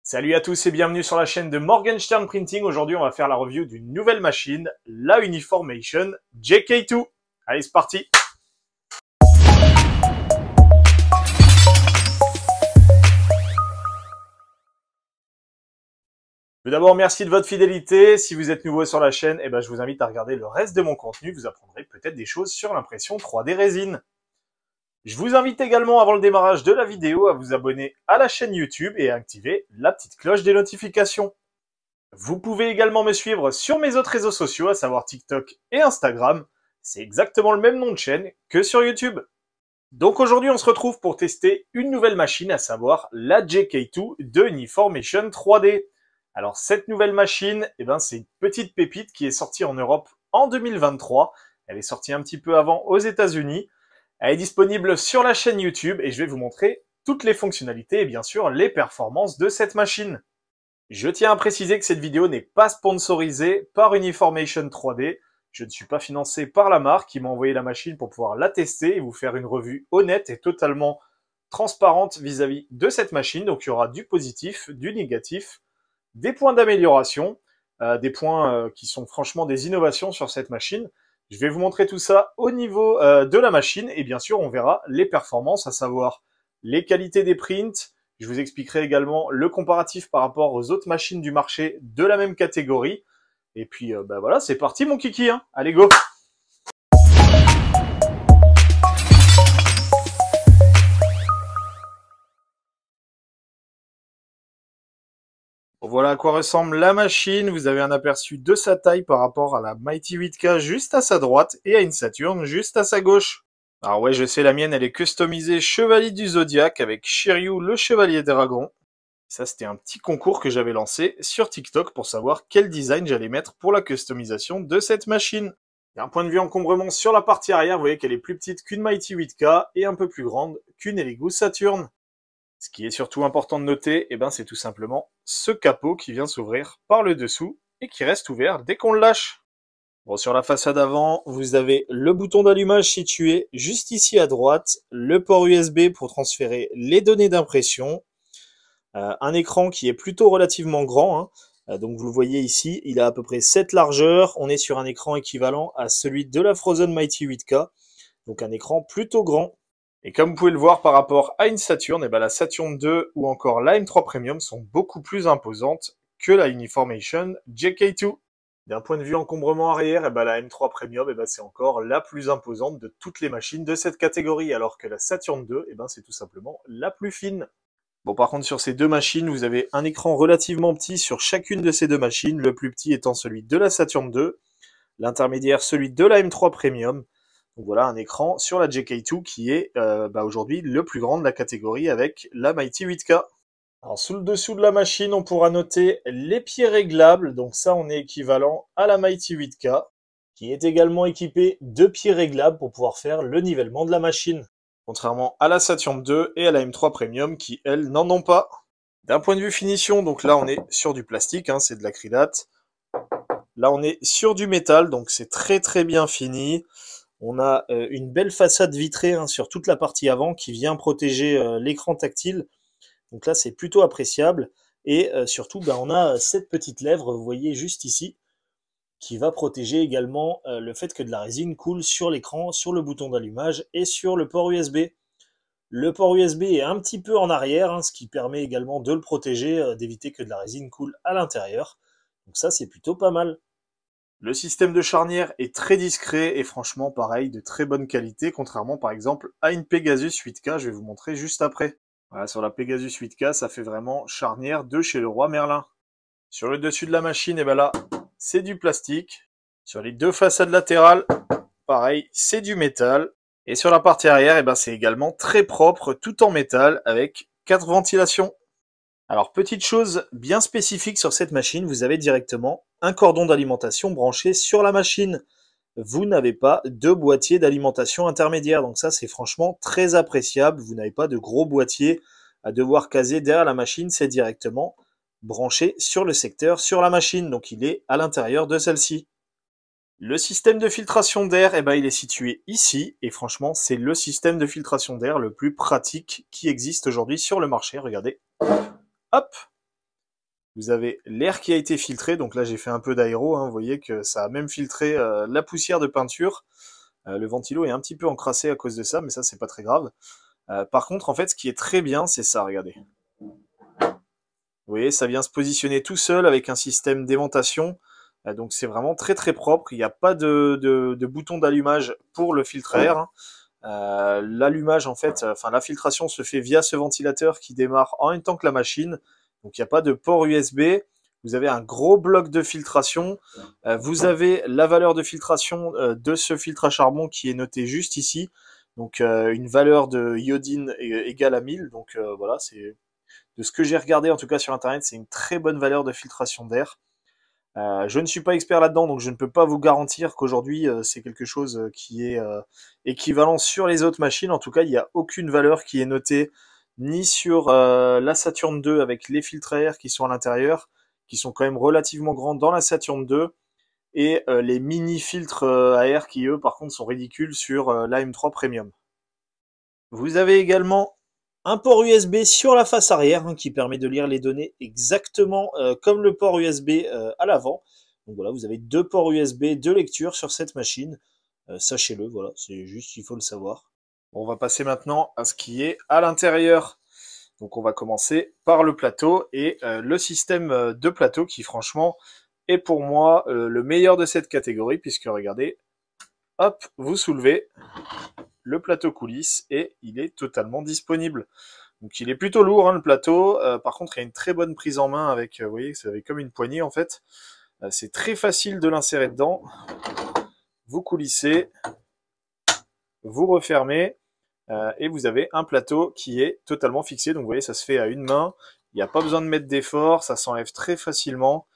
Salut à tous et bienvenue sur la chaîne de Morgenstern Printing. Aujourd'hui, on va faire la review d'une nouvelle machine, la Uniformation JK2. Allez, c'est parti! Tout d'abord, merci de votre fidélité. Si vous êtes nouveau sur la chaîne, je vous invite à regarder le reste de mon contenu. Vous apprendrez peut-être des choses sur l'impression 3D résine. Je vous invite également, avant le démarrage de la vidéo, à vous abonner à la chaîne YouTube et à activer la petite cloche des notifications. Vous pouvez également me suivre sur mes autres réseaux sociaux, à savoir TikTok et Instagram. C'est exactement le même nom de chaîne que sur YouTube. Donc aujourd'hui, on se retrouve pour tester une nouvelle machine, à savoir la JK2 de Uniformation 3D. Alors cette nouvelle machine, c'est une petite pépite qui est sortie en Europe en 2023. Elle est sortie un petit peu avant aux États-Unis. Elle est disponible sur la chaîne YouTube et je vais vous montrer toutes les fonctionnalités et bien sûr les performances de cette machine. Je tiens à préciser que cette vidéo n'est pas sponsorisée par Uniformation 3D. Je ne suis pas financé par la marque qui m'a envoyé la machine pour pouvoir la tester et vous faire une revue honnête et totalement transparente vis-à-vis de cette machine. Donc il y aura du positif, du négatif, des points d'amélioration, des points qui sont franchement des innovations sur cette machine. Je vais vous montrer tout ça au niveau de la machine et bien sûr on verra les performances, à savoir les qualités des prints. Je vous expliquerai également le comparatif par rapport aux autres machines du marché de la même catégorie. Et puis voilà, c'est parti mon kiki, hein. Allez go! Voilà à quoi ressemble la machine. Vous avez un aperçu de sa taille par rapport à la Mighty 8K juste à sa droite et à une Saturn juste à sa gauche. Alors ouais, je sais, la mienne, elle est customisée Chevalier du Zodiac avec Shiryu, le Chevalier Dragon. Ça, c'était un petit concours que j'avais lancé sur TikTok pour savoir quel design j'allais mettre pour la customisation de cette machine. D'un point de vue encombrement sur la partie arrière, vous voyez qu'elle est plus petite qu'une Mighty 8K et un peu plus grande qu'une Elegoo Saturn. Ce qui est surtout important de noter, c'est tout simplement ce capot qui vient s'ouvrir par le dessous et qui reste ouvert dès qu'on le lâche. Bon, sur la façade avant, vous avez le bouton d'allumage situé juste ici à droite, le port USB pour transférer les données d'impression, un écran qui est plutôt relativement grand, hein. Donc vous le voyez ici, il a à peu près 7 largeurs, on est sur un écran équivalent à celui de la Frozen Mighty 8K, donc un écran plutôt grand. Et comme vous pouvez le voir par rapport à une Saturn, la Saturn 2 ou encore la M3 Premium sont beaucoup plus imposantes que la Uniformation JK2. D'un point de vue encombrement arrière, la M3 Premium, c'est encore la plus imposante de toutes les machines de cette catégorie, alors que la Saturn 2, c'est tout simplement la plus fine. Bon, par contre, sur ces deux machines, vous avez un écran relativement petit sur chacune de ces deux machines, le plus petit étant celui de la Saturn 2, l'intermédiaire celui de la M3 Premium. Donc voilà, un écran sur la JK2 qui est aujourd'hui le plus grand de la catégorie avec la Mighty 8K. Alors sous le dessous de la machine, on pourra noter les pieds réglables. Donc ça, on est équivalent à la Mighty 8K, qui est également équipée de pieds réglables pour pouvoir faire le nivellement de la machine. Contrairement à la Saturn 2 et à la M3 Premium qui, elles, n'en ont pas. D'un point de vue finition, donc là, on est sur du plastique, hein, c'est de l'acrylate. Là, on est sur du métal, donc c'est très très bien fini. On a une belle façade vitrée sur toute la partie avant qui vient protéger l'écran tactile. Donc là, c'est plutôt appréciable. Et surtout, on a cette petite lèvre, vous voyez juste ici, qui va protéger également le fait que de la résine coule sur l'écran, sur le bouton d'allumage et sur le port USB. Le port USB est un petit peu en arrière, ce qui permet également de le protéger, d'éviter que de la résine coule à l'intérieur. Donc ça, c'est plutôt pas mal. Le système de charnière est très discret et franchement pareil, de très bonne qualité, contrairement par exemple à une Pegasus 8K, je vais vous montrer juste après. Voilà, sur la Pegasus 8K, ça fait vraiment charnière de chez le roi Merlin. Sur le dessus de la machine, là, c'est du plastique. Sur les deux façades latérales, pareil, c'est du métal. Et sur la partie arrière, c'est également très propre, tout en métal, avec 4 ventilations. Alors, petite chose bien spécifique sur cette machine, vous avez directement un cordon d'alimentation branché sur la machine. Vous n'avez pas de boîtier d'alimentation intermédiaire, donc ça c'est franchement très appréciable. Vous n'avez pas de gros boîtier à devoir caser derrière la machine, c'est directement branché sur le secteur, sur la machine, donc il est à l'intérieur de celle-ci. Le système de filtration d'air, il est situé ici, et franchement c'est le système de filtration d'air le plus pratique qui existe aujourd'hui sur le marché, regardez. Hop, Vous avez l'air qui a été filtré, donc là j'ai fait un peu d'aéro, hein, vous voyez que ça a même filtré la poussière de peinture. Le ventilo est un petit peu encrassé à cause de ça, mais ça c'est pas très grave. Par contre, en fait, ce qui est très bien, c'est ça, regardez. Vous voyez, ça vient se positionner tout seul avec un système d'aimantation. Donc c'est vraiment très très propre. Il n'y a pas de bouton d'allumage pour le filtre à air, hein. L'allumage, en fait, enfin la filtration se fait via ce ventilateur qui démarre en même temps que la machine. Donc il n'y a pas de port USB. Vous avez un gros bloc de filtration. Vous avez la valeur de filtration de ce filtre à charbon qui est noté juste ici. Donc une valeur de iodine égale à 1000. Donc voilà, c'est de ce que j'ai regardé en tout cas sur internet, c'est une très bonne valeur de filtration d'air. Je ne suis pas expert là-dedans, donc je ne peux pas vous garantir qu'aujourd'hui c'est quelque chose qui est équivalent sur les autres machines. En tout cas, il n'y a aucune valeur qui est notée ni sur la Saturn 2 avec les filtres à air qui sont à l'intérieur, qui sont quand même relativement grands dans la Saturn 2, et les mini filtres à air qui eux par contre sont ridicules sur la M3 Premium. Vous avez également un port USB sur la face arrière, hein, qui permet de lire les données exactement comme le port USB à l'avant. Donc voilà, vous avez deux ports USB de lecture sur cette machine. Sachez-le, voilà, c'est juste, il faut le savoir. Bon, on va passer maintenant à ce qui est à l'intérieur. Donc on va commencer par le plateau et le système de plateau qui franchement est pour moi le meilleur de cette catégorie, puisque regardez, hop, vous soulevez le plateau coulisse et il est totalement disponible. Donc il est plutôt lourd, hein, le plateau. Par contre, il y a une très bonne prise en main avec, vous voyez, c'est comme une poignée en fait. C'est très facile de l'insérer dedans. Vous coulissez, vous refermez et vous avez un plateau qui est totalement fixé. Donc vous voyez, ça se fait à une main. Il n'y a pas besoin de mettre d'effort, ça s'enlève très facilement.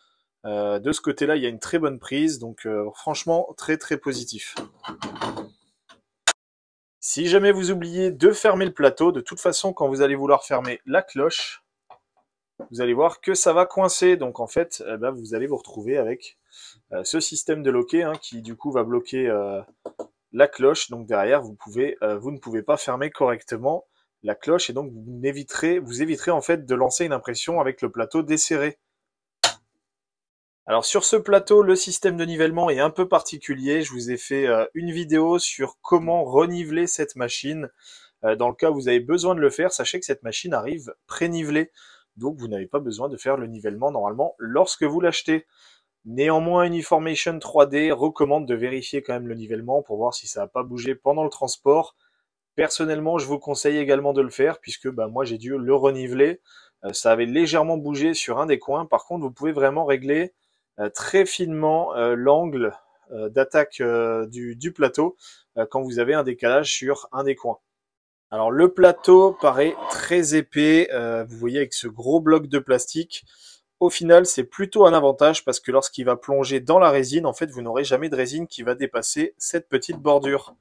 De ce côté-là, il y a une très bonne prise. Donc franchement, très très positif. Si jamais vous oubliez de fermer le plateau, de toute façon, quand vous allez vouloir fermer la cloche, vous allez voir que ça va coincer. Donc en fait, vous allez vous retrouver avec ce système de loquet, hein, qui du coup va bloquer la cloche. Donc derrière, vous ne pouvez pas fermer correctement la cloche et donc vous éviterez en fait de lancer une impression avec le plateau desserré. Alors sur ce plateau, le système de nivellement est un peu particulier. Je vous ai fait une vidéo sur comment reniveler cette machine. Dans le cas où vous avez besoin de le faire, sachez que cette machine arrive pré-nivelée. Donc vous n'avez pas besoin de faire le nivellement normalement lorsque vous l'achetez. Néanmoins, Uniformation 3D recommande de vérifier quand même le nivellement pour voir si ça n'a pas bougé pendant le transport. Personnellement, je vous conseille également de le faire puisque moi j'ai dû le reniveler. Ça avait légèrement bougé sur un des coins. Par contre, vous pouvez vraiment régler très finement l'angle d'attaque du plateau quand vous avez un décalage sur un des coins. Alors le plateau paraît très épais, vous voyez avec ce gros bloc de plastique. Au final, c'est plutôt un avantage parce que lorsqu'il va plonger dans la résine, en fait, vous n'aurez jamais de résine qui va dépasser cette petite bordure.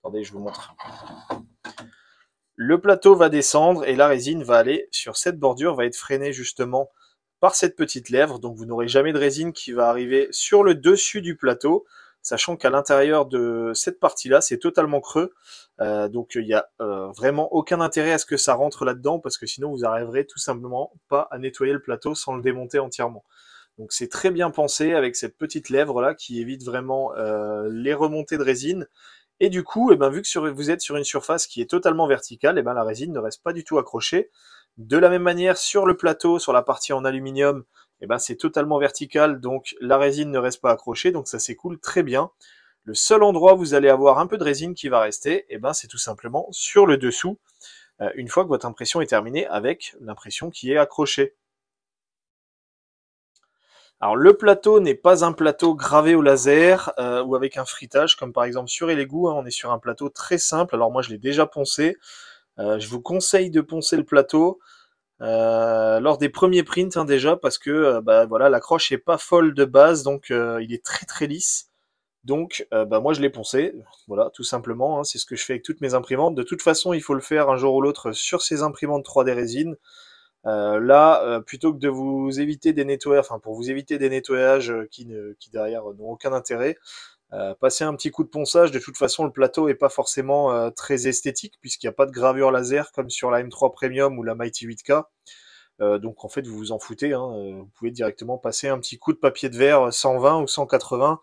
Attendez, je vous montre. Le plateau va descendre et la résine va aller sur cette bordure, va être freinée justement par cette petite lèvre. Donc vous n'aurez jamais de résine qui va arriver sur le dessus du plateau, sachant qu'à l'intérieur de cette partie-là, c'est totalement creux. Donc il n'y a vraiment aucun intérêt à ce que ça rentre là-dedans, parce que sinon vous n'arriverez tout simplement pas à nettoyer le plateau sans le démonter entièrement. Donc c'est très bien pensé avec cette petite lèvre-là qui évite vraiment les remontées de résine. Et du coup, vu que vous êtes sur une surface qui est totalement verticale, la résine ne reste pas du tout accrochée. De la même manière, sur le plateau, sur la partie en aluminium, c'est totalement vertical, donc la résine ne reste pas accrochée, donc ça s'écoule très bien. Le seul endroit où vous allez avoir un peu de résine qui va rester, c'est tout simplement sur le dessous, une fois que votre impression est terminée avec l'impression qui est accrochée. Alors le plateau n'est pas un plateau gravé au laser ou avec un frittage comme par exemple sur Elegoo, hein, on est sur un plateau très simple. Alors moi je l'ai déjà poncé, je vous conseille de poncer le plateau lors des premiers prints, hein, déjà parce que voilà, l'accroche est pas folle de base, donc il est très très lisse. Donc moi je l'ai poncé, voilà, tout simplement, hein, c'est ce que je fais avec toutes mes imprimantes. De toute façon il faut le faire un jour ou l'autre sur ces imprimantes 3D résine. Plutôt que de vous éviter des nettoyages, enfin pour vous éviter des nettoyages qui derrière n'ont aucun intérêt, passez un petit coup de ponçage. De toute façon, le plateau est pas forcément très esthétique puisqu'il n'y a pas de gravure laser comme sur la M3 Premium ou la Mighty 8K. Donc en fait vous vous en foutez, hein, vous pouvez directement passer un petit coup de papier de verre 120 ou 180,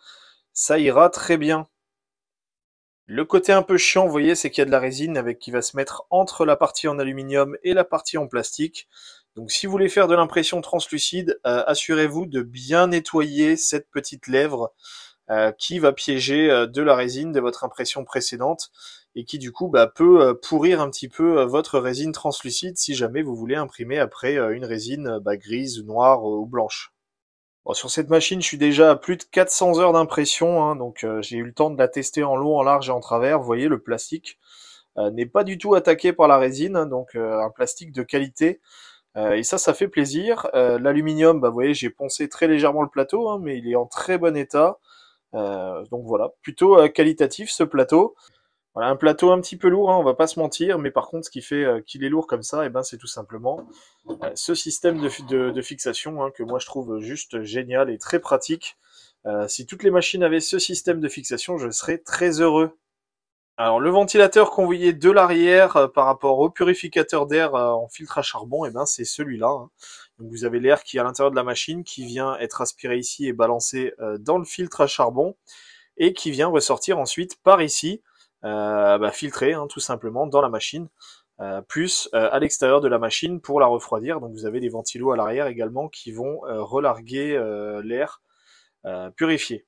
ça ira très bien. Le côté un peu chiant, vous voyez, c'est qu'il y a de la résine qui va se mettre entre la partie en aluminium et la partie en plastique. Donc si vous voulez faire de l'impression translucide, assurez-vous de bien nettoyer cette petite lèvre qui va piéger de la résine de votre impression précédente et qui du coup peut pourrir un petit peu votre résine translucide si jamais vous voulez imprimer après une résine grise, noire ou blanche. Bon, sur cette machine, je suis déjà à plus de 400 heures d'impression, hein, donc j'ai eu le temps de la tester en long, en large et en travers. Vous voyez, le plastique n'est pas du tout attaqué par la résine, hein, donc un plastique de qualité. Et ça fait plaisir. L'aluminium, vous voyez, j'ai poncé très légèrement le plateau, hein, mais il est en très bon état. Donc voilà, plutôt qualitatif ce plateau. Voilà, un plateau un petit peu lourd, hein, on va pas se mentir, mais par contre, ce qui fait qu'il est lourd comme ça, c'est tout simplement ce système de fixation, hein, que moi je trouve juste génial et très pratique. Si toutes les machines avaient ce système de fixation, je serais très heureux. Alors le ventilateur qu'on voyait de l'arrière par rapport au purificateur d'air en filtre à charbon, c'est celui-là, hein. Donc vous avez l'air qui est à l'intérieur de la machine, qui vient être aspiré ici et balancé dans le filtre à charbon, et qui vient ressortir ensuite par ici, filtré, hein, tout simplement dans la machine, plus à l'extérieur de la machine pour la refroidir. Donc vous avez des ventilos à l'arrière également qui vont relarguer l'air purifié.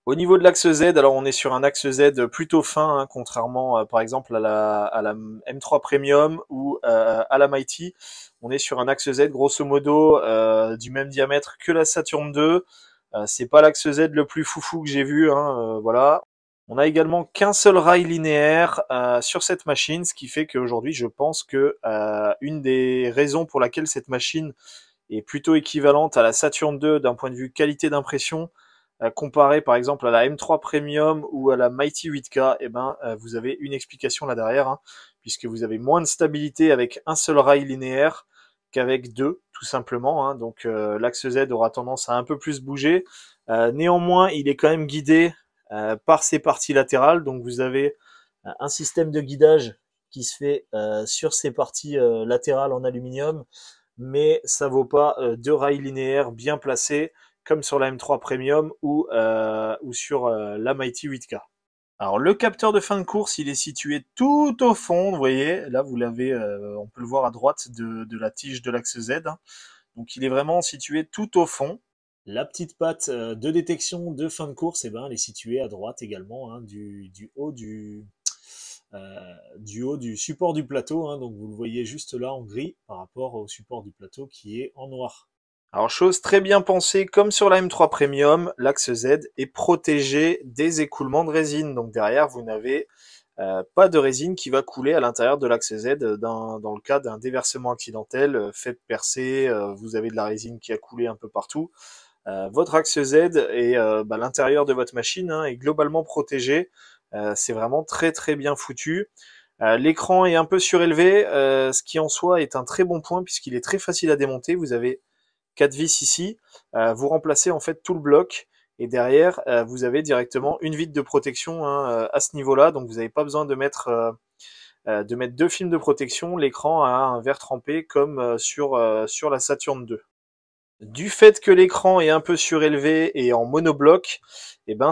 Au niveau de l'axe Z, alors on est sur un axe Z plutôt fin, hein, contrairement par exemple à la M3 Premium ou à la Mighty. On est sur un axe Z grosso modo du même diamètre que la Saturn 2. C'est pas l'axe Z le plus foufou que j'ai vu, hein, voilà. On a également qu'un seul rail linéaire sur cette machine, ce qui fait qu'aujourd'hui je pense que une des raisons pour laquelle cette machine est plutôt équivalente à la Saturn 2 d'un point de vue qualité d'impression, comparé par exemple à la M3 Premium ou à la Mighty 8K, vous avez une explication là derrière, hein, puisque vous avez moins de stabilité avec un seul rail linéaire qu'avec deux, tout simplement, hein. Donc l'axe Z aura tendance à un peu plus bouger. Néanmoins, il est quand même guidé par ses parties latérales, donc vous avez un système de guidage qui se fait sur ces parties latérales en aluminium, mais ça vaut pas deux rails linéaires bien placés comme sur la M3 Premium ou sur la Mighty 8K. Alors le capteur de fin de course, il est situé tout au fond, vous voyez, là vous l'avez, on peut le voir à droite de la tige de l'axe Z, hein. Donc il est vraiment situé tout au fond. La petite patte de détection de fin de course, elle est située à droite également, hein, du haut du support du plateau, hein. Donc vous le voyez juste là en gris par rapport au support du plateau qui est en noir. Alors chose très bien pensée, comme sur la M3 Premium, l'axe Z est protégé des écoulements de résine. Donc derrière, vous n'avez pas de résine qui va couler à l'intérieur de l'axe Z dans le cas d'un déversement accidentel, fait percer, vous avez de la résine qui a coulé un peu partout. Votre axe Z et l'intérieur de votre machine, hein, est globalement protégé. C'est vraiment très très bien foutu. L'écran est un peu surélevé, ce qui en soi est un très bon point puisqu'il est très facile à démonter. Vous avez 4 vis ici, vous remplacez en fait tout le bloc et derrière vous avez directement une vitre de protection, hein, à ce niveau-là, donc vous n'avez pas besoin de mettre deux films de protection. L'écran a un verre trempé comme sur la Saturn 2. Du fait que l'écran est un peu surélevé et en monobloc,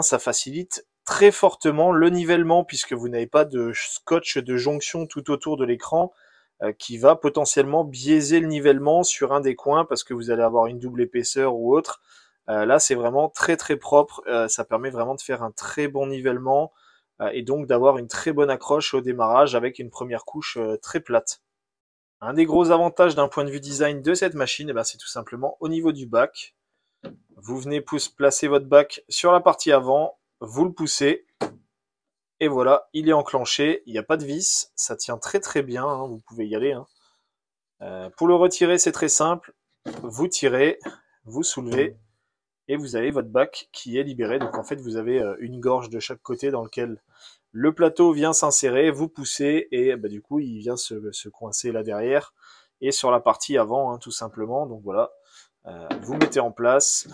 ça facilite très fortement le nivellement puisque vous n'avez pas de scotch de jonction tout autour de l'écran qui va potentiellement biaiser le nivellement sur un des coins parce que vous allez avoir une double épaisseur ou autre. Là, c'est vraiment très très propre. Ça permet vraiment de faire un très bon nivellement et donc d'avoir une très bonne accroche au démarrage avec une première couche très plate. Un des gros avantages d'un point de vue design de cette machine, c'est tout simplement au niveau du bac. Vous venez placer votre bac sur la partie avant, vous le poussez, et voilà, il est enclenché, il n'y a pas de vis, ça tient très très bien, hein, vous pouvez y aller, hein. Pour le retirer, c'est très simple, vous tirez, vous soulevez, et vous avez votre bac qui est libéré. Donc en fait, vous avez une gorge de chaque côté dans lequel le plateau vient s'insérer, vous poussez, et du coup, il vient se coincer là derrière, et sur la partie avant, hein, tout simplement. Donc voilà, vous mettez en place,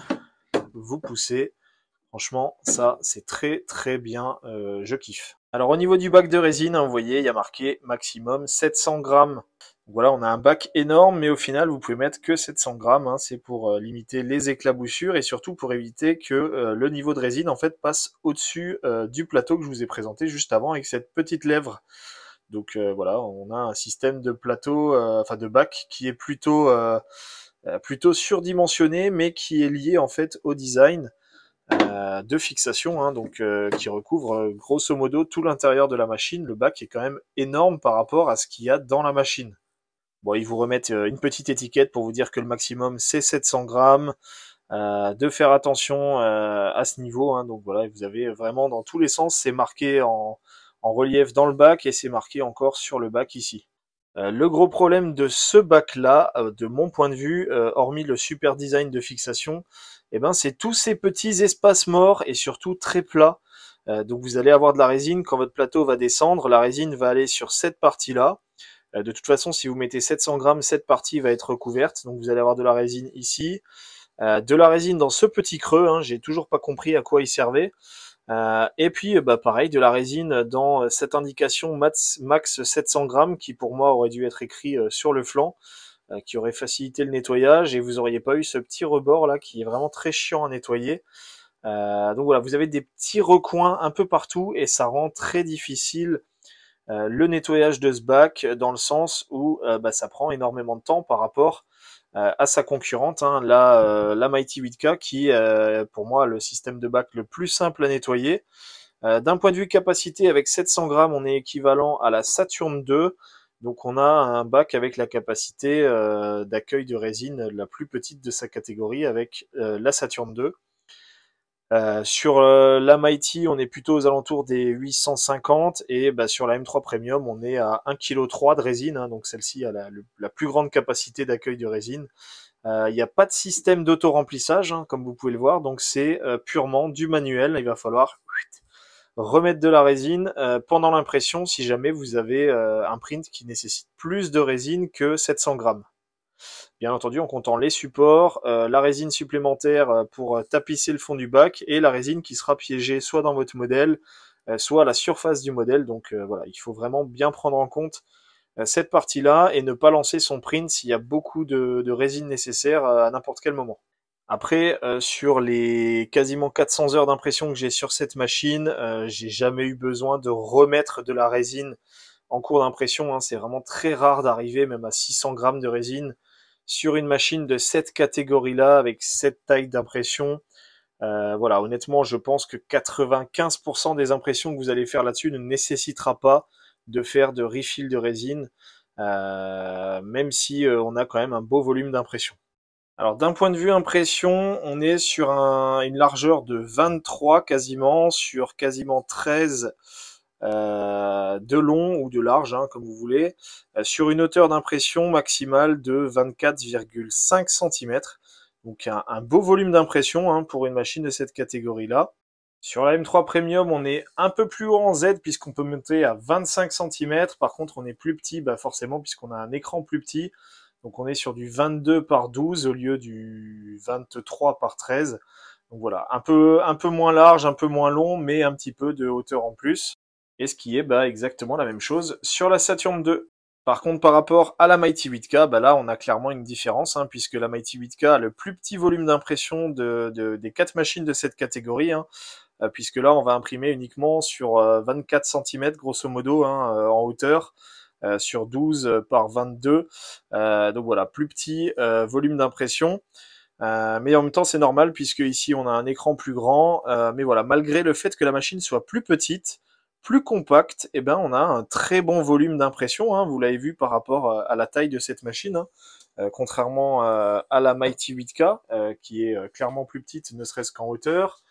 vous poussez. Franchement, ça, c'est très très bien, je kiffe. Alors au niveau du bac de résine, hein, vous voyez, il y a marqué maximum 700 grammes Voilà, on a un bac énorme, mais au final, vous pouvez mettre que 700 grammes, hein, c'est pour limiter les éclaboussures et surtout pour éviter que le niveau de résine en fait passe au-dessus du plateau que je vous ai présenté juste avant avec cette petite lèvre. Donc voilà, on a un système de plateau, enfin de bac qui est plutôt surdimensionné, mais qui est lié en fait au design de fixation, hein, donc qui recouvre grosso modo tout l'intérieur de la machine. Le bac est quand même énorme par rapport à ce qu'il y a dans la machine. Bon, ils vous remettent une petite étiquette pour vous dire que le maximum c'est 700 grammes, de faire attention à ce niveau, hein. Donc voilà, vous avez vraiment dans tous les sens, c'est marqué en relief dans le bac et c'est marqué encore sur le bac ici. Le gros problème de ce bac-là, de mon point de vue, hormis le super design de fixation, eh ben, c'est tous ces petits espaces morts et surtout très plats. Donc vous allez avoir de la résine quand votre plateau va descendre, la résine va aller sur cette partie-là. De toute façon, si vous mettez 700 grammes, cette partie va être recouverte. Donc vous allez avoir de la résine ici, de la résine dans ce petit creux. Hein, j'ai toujours pas compris à quoi il servait. Et puis bah pareil, de la résine dans cette indication max 700 grammes qui pour moi aurait dû être écrit sur le flanc, qui aurait facilité le nettoyage et vous auriez pas eu ce petit rebord là qui est vraiment très chiant à nettoyer. Donc voilà, vous avez des petits recoins un peu partout et ça rend très difficile le nettoyage de ce bac dans le sens où bah, ça prend énormément de temps par rapport à sa concurrente, hein, la Mighty 8K qui pour moi le système de bac le plus simple à nettoyer. D'un point de vue capacité, avec 700 grammes, on est équivalent à la Saturn 2. Donc on a un bac avec la capacité d'accueil de résine la plus petite de sa catégorie avec la Saturn 2. Sur la Mighty, on est plutôt aux alentours des 850 et bah, sur la M3 Premium, on est à 1,3 kg de résine, hein, donc celle-ci a la plus grande capacité d'accueil de résine. Il n'y a pas de système d'auto-remplissage, hein, comme vous pouvez le voir, donc c'est purement du manuel. Il va falloir remettre de la résine pendant l'impression si jamais vous avez un print qui nécessite plus de résine que 700 grammes. Bien entendu, en comptant les supports, la résine supplémentaire pour tapisser le fond du bac et la résine qui sera piégée soit dans votre modèle, soit à la surface du modèle. Donc voilà, il faut vraiment bien prendre en compte cette partie-là et ne pas lancer son print s'il y a beaucoup de résine nécessaire à n'importe quel moment. Après, sur les quasiment 400 heures d'impression que j'ai sur cette machine, j'ai jamais eu besoin de remettre de la résine en cours d'impression, hein. C'est vraiment très rare d'arriver même à 600 grammes de résine sur une machine de cette catégorie-là avec cette taille d'impression. Voilà, honnêtement, je pense que 95% des impressions que vous allez faire là-dessus ne nécessitera pas de faire de refill de résine, même si on a quand même un beau volume d'impression. Alors d'un point de vue impression, on est sur une largeur de 23 quasiment, sur quasiment 13 de long ou de large, hein, comme vous voulez, sur une hauteur d'impression maximale de 24,5 cm. Donc un beau volume d'impression, hein, pour une machine de cette catégorie-là. Sur la M3 Premium, on est un peu plus haut en Z puisqu'on peut monter à 25 cm. Par contre, on est plus petit, bah forcément, puisqu'on a un écran plus petit. Donc on est sur du 22 par 12 au lieu du 23 par 13. Donc voilà, un peu moins large, un peu moins long, mais un petit peu de hauteur en plus. Et ce qui est bah, exactement la même chose sur la Saturn 2. Par contre, par rapport à la Mighty 8K, bah là, on a clairement une différence, hein, puisque la Mighty 8K a le plus petit volume d'impression des 4 machines de cette catégorie, hein, puisque là, on va imprimer uniquement sur 24 cm, grosso modo, hein, en hauteur, sur 12 par 22. Donc voilà, plus petit volume d'impression. Mais en même temps, c'est normal, puisque ici, on a un écran plus grand. Mais voilà, malgré le fait que la machine soit plus petite, plus compacte, eh ben, on a un très bon volume d'impression, hein, vous l'avez vu par rapport à la taille de cette machine, hein. Contrairement à la Mighty 8K, qui est clairement plus petite, ne serait-ce qu'en hauteur,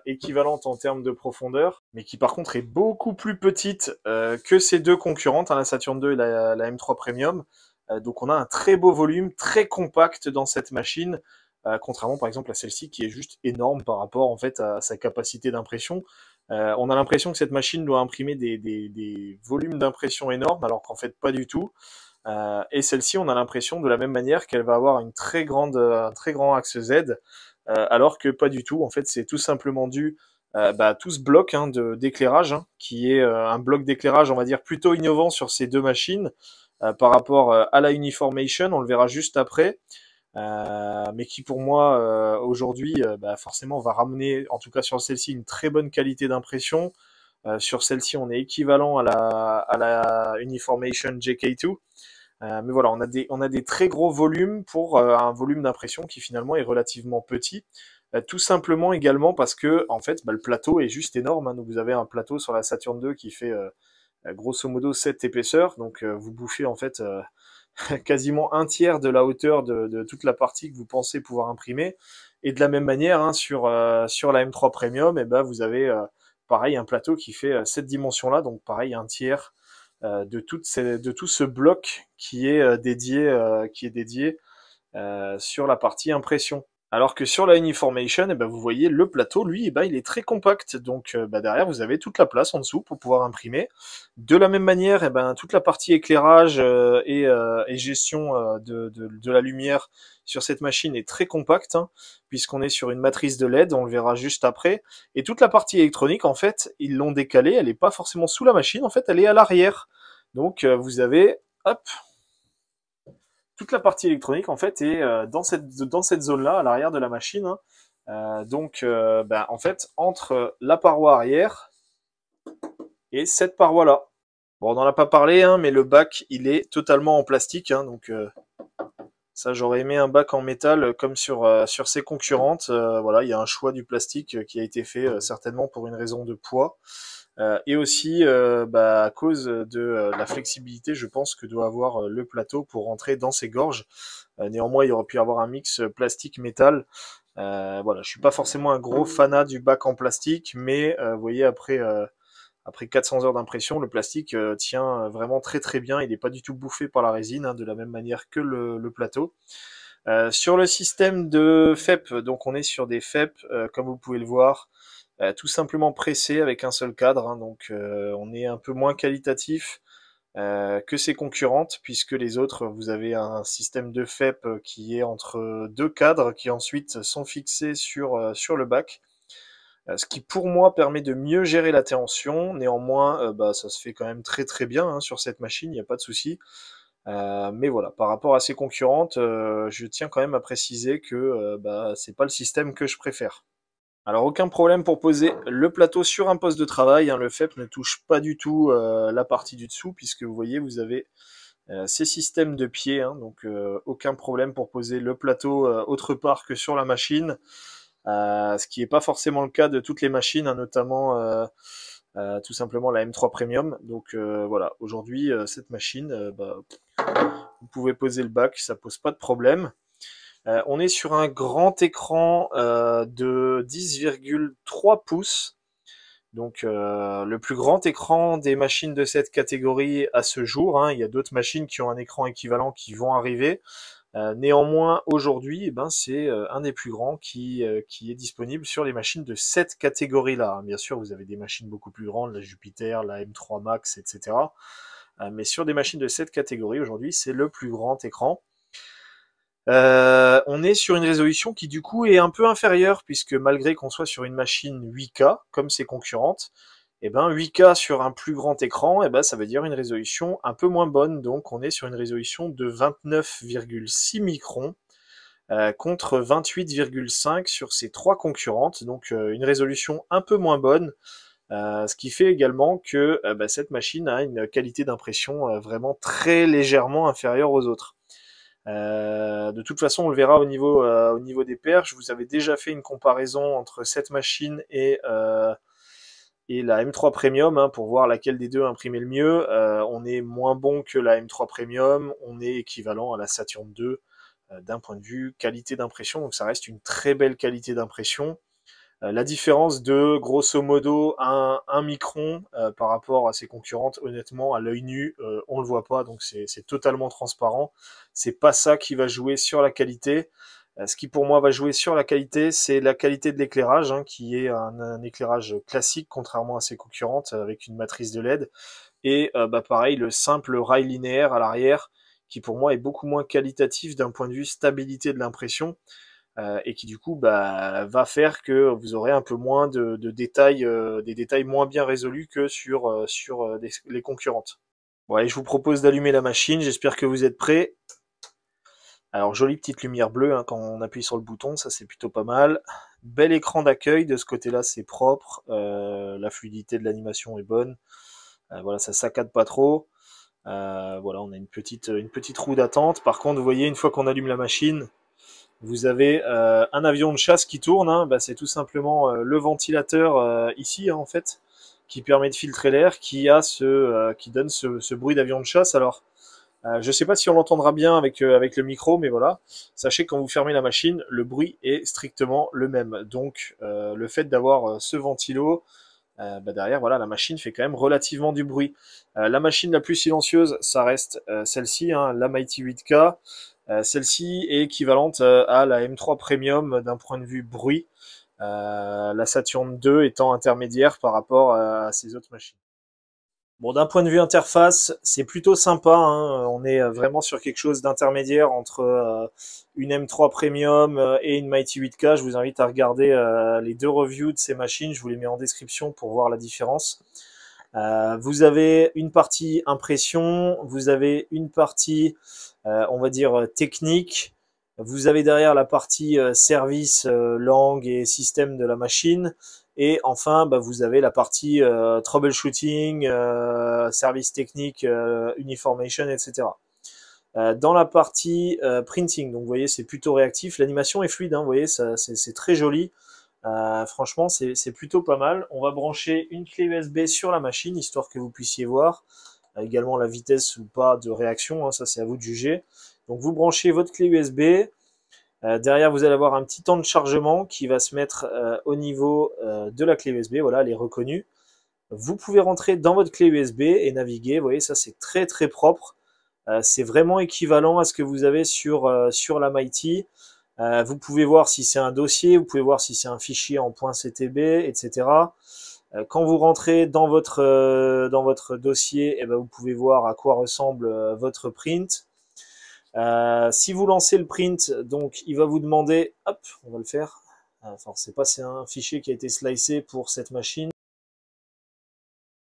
équivalente en termes de profondeur, mais qui par contre est beaucoup plus petite que ces deux concurrentes, hein, la Saturn 2 et la M3 Premium. Donc on a un très beau volume, très compact dans cette machine, contrairement par exemple à celle-ci qui est juste énorme par rapport en fait à sa capacité d'impression. On a l'impression que cette machine doit imprimer des volumes d'impression énormes, alors qu'en fait pas du tout. Et celle-ci, on a l'impression de la même manière qu'elle va avoir un très grand axe Z, alors que pas du tout. En fait, c'est tout simplement dû à tout ce bloc, hein, d'éclairage, hein, qui est un bloc d'éclairage, on va dire, plutôt innovant sur ces deux machines, par rapport à la Uniformation, on le verra juste après. Mais qui pour moi aujourd'hui bah, forcément va ramener, en tout cas sur celle-ci, une très bonne qualité d'impression. Sur celle-ci, on est équivalent à la Uniformation JK2. Mais voilà, on a des très gros volumes pour un volume d'impression qui finalement est relativement petit. Tout simplement également parce que en fait, bah, le plateau est juste énorme. Hein. Donc vous avez un plateau sur la Saturn 2 qui fait grosso modo 7 épaisseurs. Donc vous bouffez en fait quasiment un tiers de la hauteur de toute la partie que vous pensez pouvoir imprimer. Et de la même manière, hein, sur la M3 Premium, et ben, vous avez pareil un plateau qui fait cette dimension-là, donc pareil un tiers de tout ce bloc qui est dédié sur la partie impression. Alors que sur la Uniformation, eh ben, vous voyez le plateau, lui, eh ben, il est très compact. Donc bah, derrière, vous avez toute la place en dessous pour pouvoir imprimer. De la même manière, eh ben, toute la partie éclairage et gestion de la lumière sur cette machine est très compacte, hein, puisqu'on est sur une matrice de LED, on le verra juste après. Et toute la partie électronique, en fait, ils l'ont décalée, elle n'est pas forcément sous la machine, en fait, elle est à l'arrière. Donc vous avez, hop, toute la partie électronique en fait est dans cette zone-là, à l'arrière de la machine. Hein. Donc, bah, en fait, entre la paroi arrière et cette paroi-là. Bon, on n'en a pas parlé, hein, mais le bac, il est totalement en plastique. Hein, donc, ça, j'aurais aimé un bac en métal comme sur ses concurrentes. Voilà, il y a un choix du plastique qui a été fait certainement pour une raison de poids. Et aussi bah, à cause de la flexibilité, je pense, que doit avoir le plateau pour rentrer dans ses gorges. Néanmoins, il aurait pu y avoir un mix plastique-métal. Voilà, je suis pas forcément un gros fanat du bac en plastique, mais vous voyez, après 400 heures d'impression, le plastique tient vraiment très très bien. Il n'est pas du tout bouffé par la résine, hein, de la même manière que le plateau. Sur le système de FEP, donc on est sur des FEP, comme vous pouvez le voir, tout simplement pressé avec un seul cadre. Hein, donc on est un peu moins qualitatif que ses concurrentes, puisque les autres, vous avez un système de FEP qui est entre deux cadres qui ensuite sont fixés sur le bac. Ce qui pour moi permet de mieux gérer la tension. Néanmoins, bah, ça se fait quand même très très bien hein, sur cette machine, il n'y a pas de souci. Mais voilà, par rapport à ses concurrentes, je tiens quand même à préciser que bah, c'est pas le système que je préfère. Alors aucun problème pour poser le plateau sur un poste de travail, hein, le FEP ne touche pas du tout la partie du dessous puisque vous voyez vous avez ces systèmes de pieds, hein, donc aucun problème pour poser le plateau autre part que sur la machine, ce qui n'est pas forcément le cas de toutes les machines, hein, notamment tout simplement la M3 Premium. Donc voilà, aujourd'hui cette machine, bah, vous pouvez poser le bac, ça pose pas de problème. On est sur un grand écran de 10,3 pouces. Donc le plus grand écran des machines de cette catégorie à ce jour. Hein. Il y a d'autres machines qui ont un écran équivalent qui vont arriver. Néanmoins, aujourd'hui, eh ben, c'est un des plus grands qui est disponible sur les machines de cette catégorie-là. Bien sûr, vous avez des machines beaucoup plus grandes, la Jupiter, la M3 Max, etc. Mais sur des machines de cette catégorie, aujourd'hui, c'est le plus grand écran. On est sur une résolution qui du coup est un peu inférieure puisque malgré qu'on soit sur une machine 8K comme ses concurrentes, et ben 8K sur un plus grand écran, et ben ça veut dire une résolution un peu moins bonne. Donc on est sur une résolution de 29,6 microns contre 28,5 sur ces trois concurrentes. Donc une résolution un peu moins bonne. Ce qui fait également que bah, cette machine a une qualité d'impression vraiment très légèrement inférieure aux autres. De toute façon, on le verra au niveau des perches. Vous avez déjà fait une comparaison entre cette machine et la M3 Premium hein, pour voir laquelle des deux imprimait le mieux. On est moins bon que la M3 Premium, on est équivalent à la Saturn 2 d'un point de vue qualité d'impression. Donc ça reste une très belle qualité d'impression. La différence de grosso modo un micron par rapport à ses concurrentes, honnêtement, à l'œil nu, on le voit pas, donc c'est totalement transparent. C'est pas ça qui va jouer sur la qualité. Ce qui pour moi va jouer sur la qualité, c'est la qualité de l'éclairage, hein, qui est un éclairage classique, contrairement à ses concurrentes, avec une matrice de LED. Et bah pareil, le simple rail linéaire à l'arrière, qui pour moi est beaucoup moins qualitatif d'un point de vue stabilité de l'impression et qui du coup bah, va faire que vous aurez un peu moins de détails, des détails moins bien résolus que sur les concurrentes. Bon, allez, je vous propose d'allumer la machine, j'espère que vous êtes prêts. Alors, jolie petite lumière bleue hein, quand on appuie sur le bouton, ça c'est plutôt pas mal. Bel écran d'accueil, de ce côté-là c'est propre, la fluidité de l'animation est bonne. Voilà, ça saccade pas trop. Voilà, on a une petite roue d'attente. Par contre, vous voyez, une fois qu'on allume la machine, vous avez un avion de chasse qui tourne. Hein. Bah, c'est tout simplement le ventilateur ici, hein, en fait, qui permet de filtrer l'air, qui donne ce bruit d'avion de chasse. Alors, je ne sais pas si on l'entendra bien avec le micro, mais voilà. Sachez que quand vous fermez la machine, le bruit est strictement le même. Donc, le fait d'avoir ce ventilo, bah derrière, voilà, la machine fait quand même relativement du bruit. La machine la plus silencieuse, ça reste celle-ci, hein, la Mighty 8K. Celle-ci est équivalente à la M3 Premium d'un point de vue bruit. La Saturn 2 étant intermédiaire par rapport à ces autres machines. Bon, d'un point de vue interface, c'est plutôt sympa. Hein. On est vraiment sur quelque chose d'intermédiaire entre une M3 Premium et une Mighty 8K. Je vous invite à regarder les deux reviews de ces machines. Je vous les mets en description pour voir la différence. Vous avez une partie impression, vous avez une partie, on va dire, technique. Vous avez derrière la partie service, langue et système de la machine. Et enfin, bah, vous avez la partie troubleshooting, service technique, uniformation, etc. Dans la partie printing, donc vous voyez, c'est plutôt réactif. L'animation est fluide, hein, vous voyez, c'est très joli. Franchement, c'est plutôt pas mal. On va brancher une clé USB sur la machine, histoire que vous puissiez voir également la vitesse ou pas de réaction, hein, ça c'est à vous de juger. Donc vous branchez votre clé USB. Derrière, vous allez avoir un petit temps de chargement qui va se mettre au niveau de la clé USB. Voilà, elle est reconnue. Vous pouvez rentrer dans votre clé USB et naviguer. Vous voyez, ça c'est très très propre. C'est vraiment équivalent à ce que vous avez sur la Mighty. Vous pouvez voir si c'est un dossier, vous pouvez voir si c'est un fichier en .ctb, etc. Quand vous rentrez dans votre dossier, eh ben, vous pouvez voir à quoi ressemble votre print. Si vous lancez le print, donc il va vous demander, hop, on va le faire. Enfin, c'est un fichier qui a été slicé pour cette machine.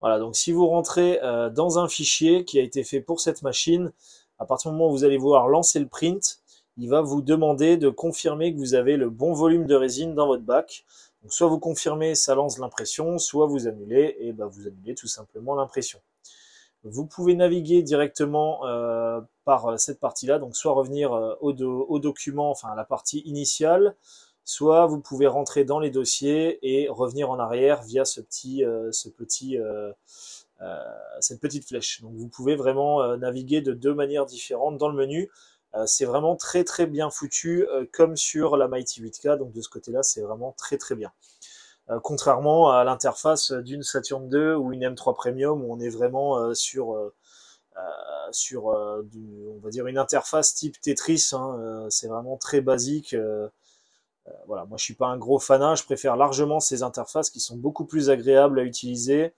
Voilà, donc si vous rentrez dans un fichier qui a été fait pour cette machine, à partir du moment où vous allez vouloir lancer le print, il va vous demander de confirmer que vous avez le bon volume de résine dans votre bac. Donc soit vous confirmez, ça lance l'impression, soit vous annulez, et ben vous annulez tout simplement l'impression. Vous pouvez naviguer directement par cette partie-là, donc soit revenir au document, enfin à la partie initiale, soit vous pouvez rentrer dans les dossiers et revenir en arrière via cette petite flèche. Donc vous pouvez vraiment naviguer de deux manières différentes dans le menu. C'est vraiment très très bien foutu comme sur la Mighty 8K, donc de ce côté-là c'est vraiment très très bien. Contrairement à l'interface d'une Saturn 2 ou une M3 Premium où on est vraiment sur on va dire une interface type Tetris, hein, c'est vraiment très basique. Voilà, moi je suis pas un gros fanat, je préfère largement ces interfaces qui sont beaucoup plus agréables à utiliser,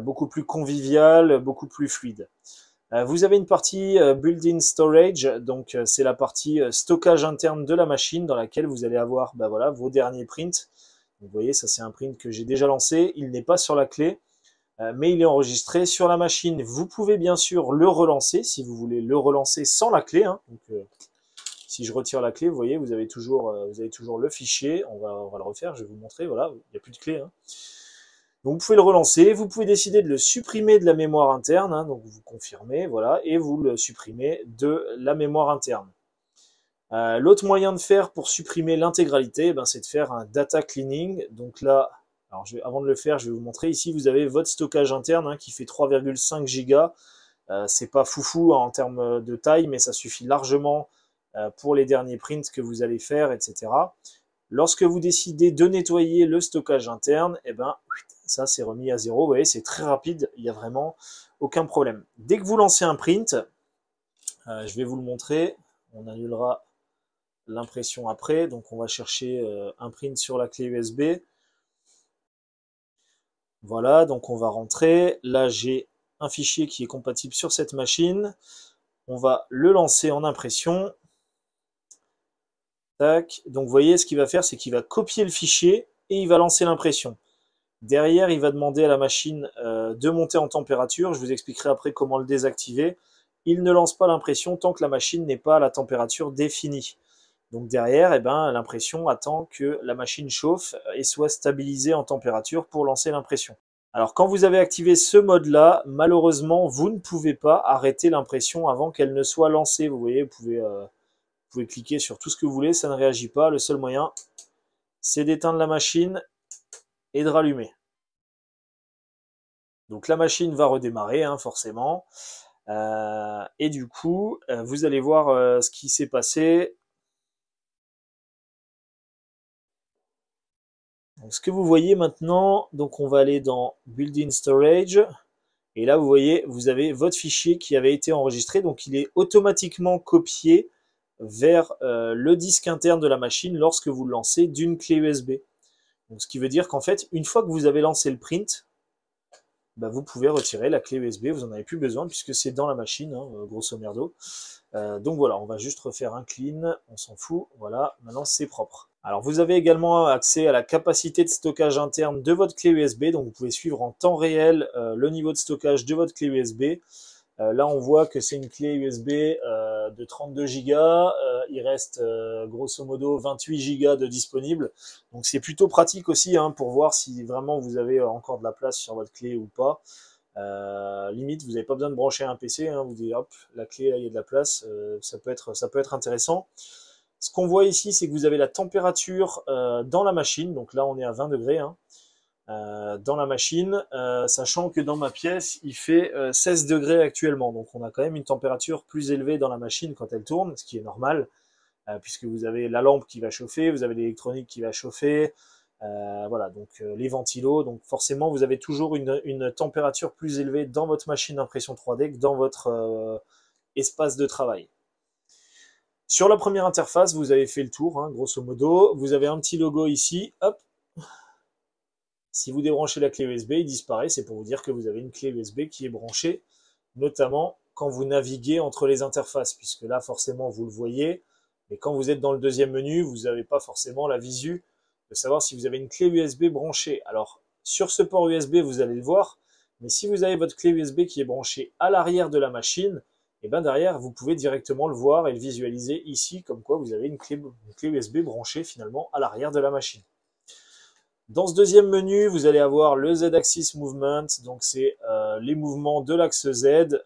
beaucoup plus conviviales, beaucoup plus fluides. Vous avez une partie built-in storage, donc c'est la partie stockage interne de la machine dans laquelle vous allez avoir bah, voilà, vos derniers prints. Donc, vous voyez, ça c'est un print que j'ai déjà lancé, il n'est pas sur la clé, mais il est enregistré sur la machine. Vous pouvez bien sûr le relancer si vous voulez le relancer sans la clé. Hein. Donc, si je retire la clé, vous voyez, vous avez toujours le fichier. On va le refaire, je vais vous montrer. Voilà, il n'y a plus de clé. Hein. Donc vous pouvez le relancer, vous pouvez décider de le supprimer de la mémoire interne, hein, donc vous confirmez, voilà, et vous le supprimez de la mémoire interne. L'autre moyen de faire pour supprimer l'intégralité, ben, c'est de faire un data cleaning. Donc là, alors avant de le faire, je vais vous montrer. Ici, vous avez votre stockage interne hein, qui fait 3,5 Go. C'est pas foufou hein, en termes de taille, mais ça suffit largement pour les derniers prints que vous allez faire, etc. Lorsque vous décidez de nettoyer le stockage interne, eh ben, ça c'est remis à zéro. Vous voyez, c'est très rapide, il n'y a vraiment aucun problème. Dès que vous lancez un print, je vais vous le montrer, on annulera l'impression après. Donc on va chercher un print sur la clé USB. Voilà, donc on va rentrer. Là j'ai un fichier qui est compatible sur cette machine. On va le lancer en impression. Tac. Donc vous voyez, ce qu'il va faire, c'est qu'il va copier le fichier et il va lancer l'impression. Derrière, il va demander à la machine de monter en température. Je vous expliquerai après comment le désactiver. Il ne lance pas l'impression tant que la machine n'est pas à la température définie. Donc derrière, eh ben, l'impression attend que la machine chauffe et soit stabilisée en température pour lancer l'impression. Alors quand vous avez activé ce mode-là, malheureusement, vous ne pouvez pas arrêter l'impression avant qu'elle ne soit lancée. Vous voyez, vous pouvez cliquer sur tout ce que vous voulez, ça ne réagit pas. Le seul moyen, c'est d'éteindre la machine et de rallumer. Donc la machine va redémarrer, hein, forcément. Et du coup, vous allez voir ce qui s'est passé. Donc, ce que vous voyez maintenant, donc on va aller dans Built-in Storage. Et là, vous voyez, vous avez votre fichier qui avait été enregistré. Donc il est automatiquement copié vers le disque interne de la machine lorsque vous le lancez d'une clé USB. Donc, ce qui veut dire qu'en fait, une fois que vous avez lancé le print, bah, vous pouvez retirer la clé USB, vous n'en avez plus besoin puisque c'est dans la machine, hein, grosso merdo. Donc voilà, on va juste refaire un clean, on s'en fout, voilà, maintenant c'est propre. Alors vous avez également accès à la capacité de stockage interne de votre clé USB, donc vous pouvez suivre en temps réel le niveau de stockage de votre clé USB. Là on voit que c'est une clé USB de 32 Go, il reste grosso modo 28 Go de disponible, donc c'est plutôt pratique aussi hein, pour voir si vraiment vous avez encore de la place sur votre clé ou pas. Limite, vous n'avez pas besoin de brancher un PC, hein, vous dites hop, la clé, là, il y a de la place, ça peut être intéressant. Ce qu'on voit ici, c'est que vous avez la température dans la machine, donc là on est à 20 degrés hein, dans la machine, sachant que dans ma pièce, il fait 16 degrés actuellement, donc on a quand même une température plus élevée dans la machine quand elle tourne, ce qui est normal, puisque vous avez la lampe qui va chauffer, vous avez l'électronique qui va chauffer, voilà, donc les ventilos, donc forcément vous avez toujours une température plus élevée dans votre machine d'impression 3D que dans votre espace de travail. Sur la première interface, vous avez fait le tour, hein, grosso modo. Vous avez un petit logo ici, hop. Si vous débranchez la clé USB, il disparaît. C'est pour vous dire que vous avez une clé USB qui est branchée, notamment quand vous naviguez entre les interfaces, puisque là, forcément, vous le voyez. Mais quand vous êtes dans le deuxième menu, vous n'avez pas forcément la visu de savoir si vous avez une clé USB branchée. Alors, sur ce port USB, vous allez le voir. Mais si vous avez votre clé USB qui est branchée à l'arrière de la machine, et bien derrière, vous pouvez directement le voir et le visualiser ici, comme quoi vous avez une clé USB branchée finalement à l'arrière de la machine. Dans ce deuxième menu, vous allez avoir le Z-Axis Movement, donc c'est les mouvements de l'axe Z.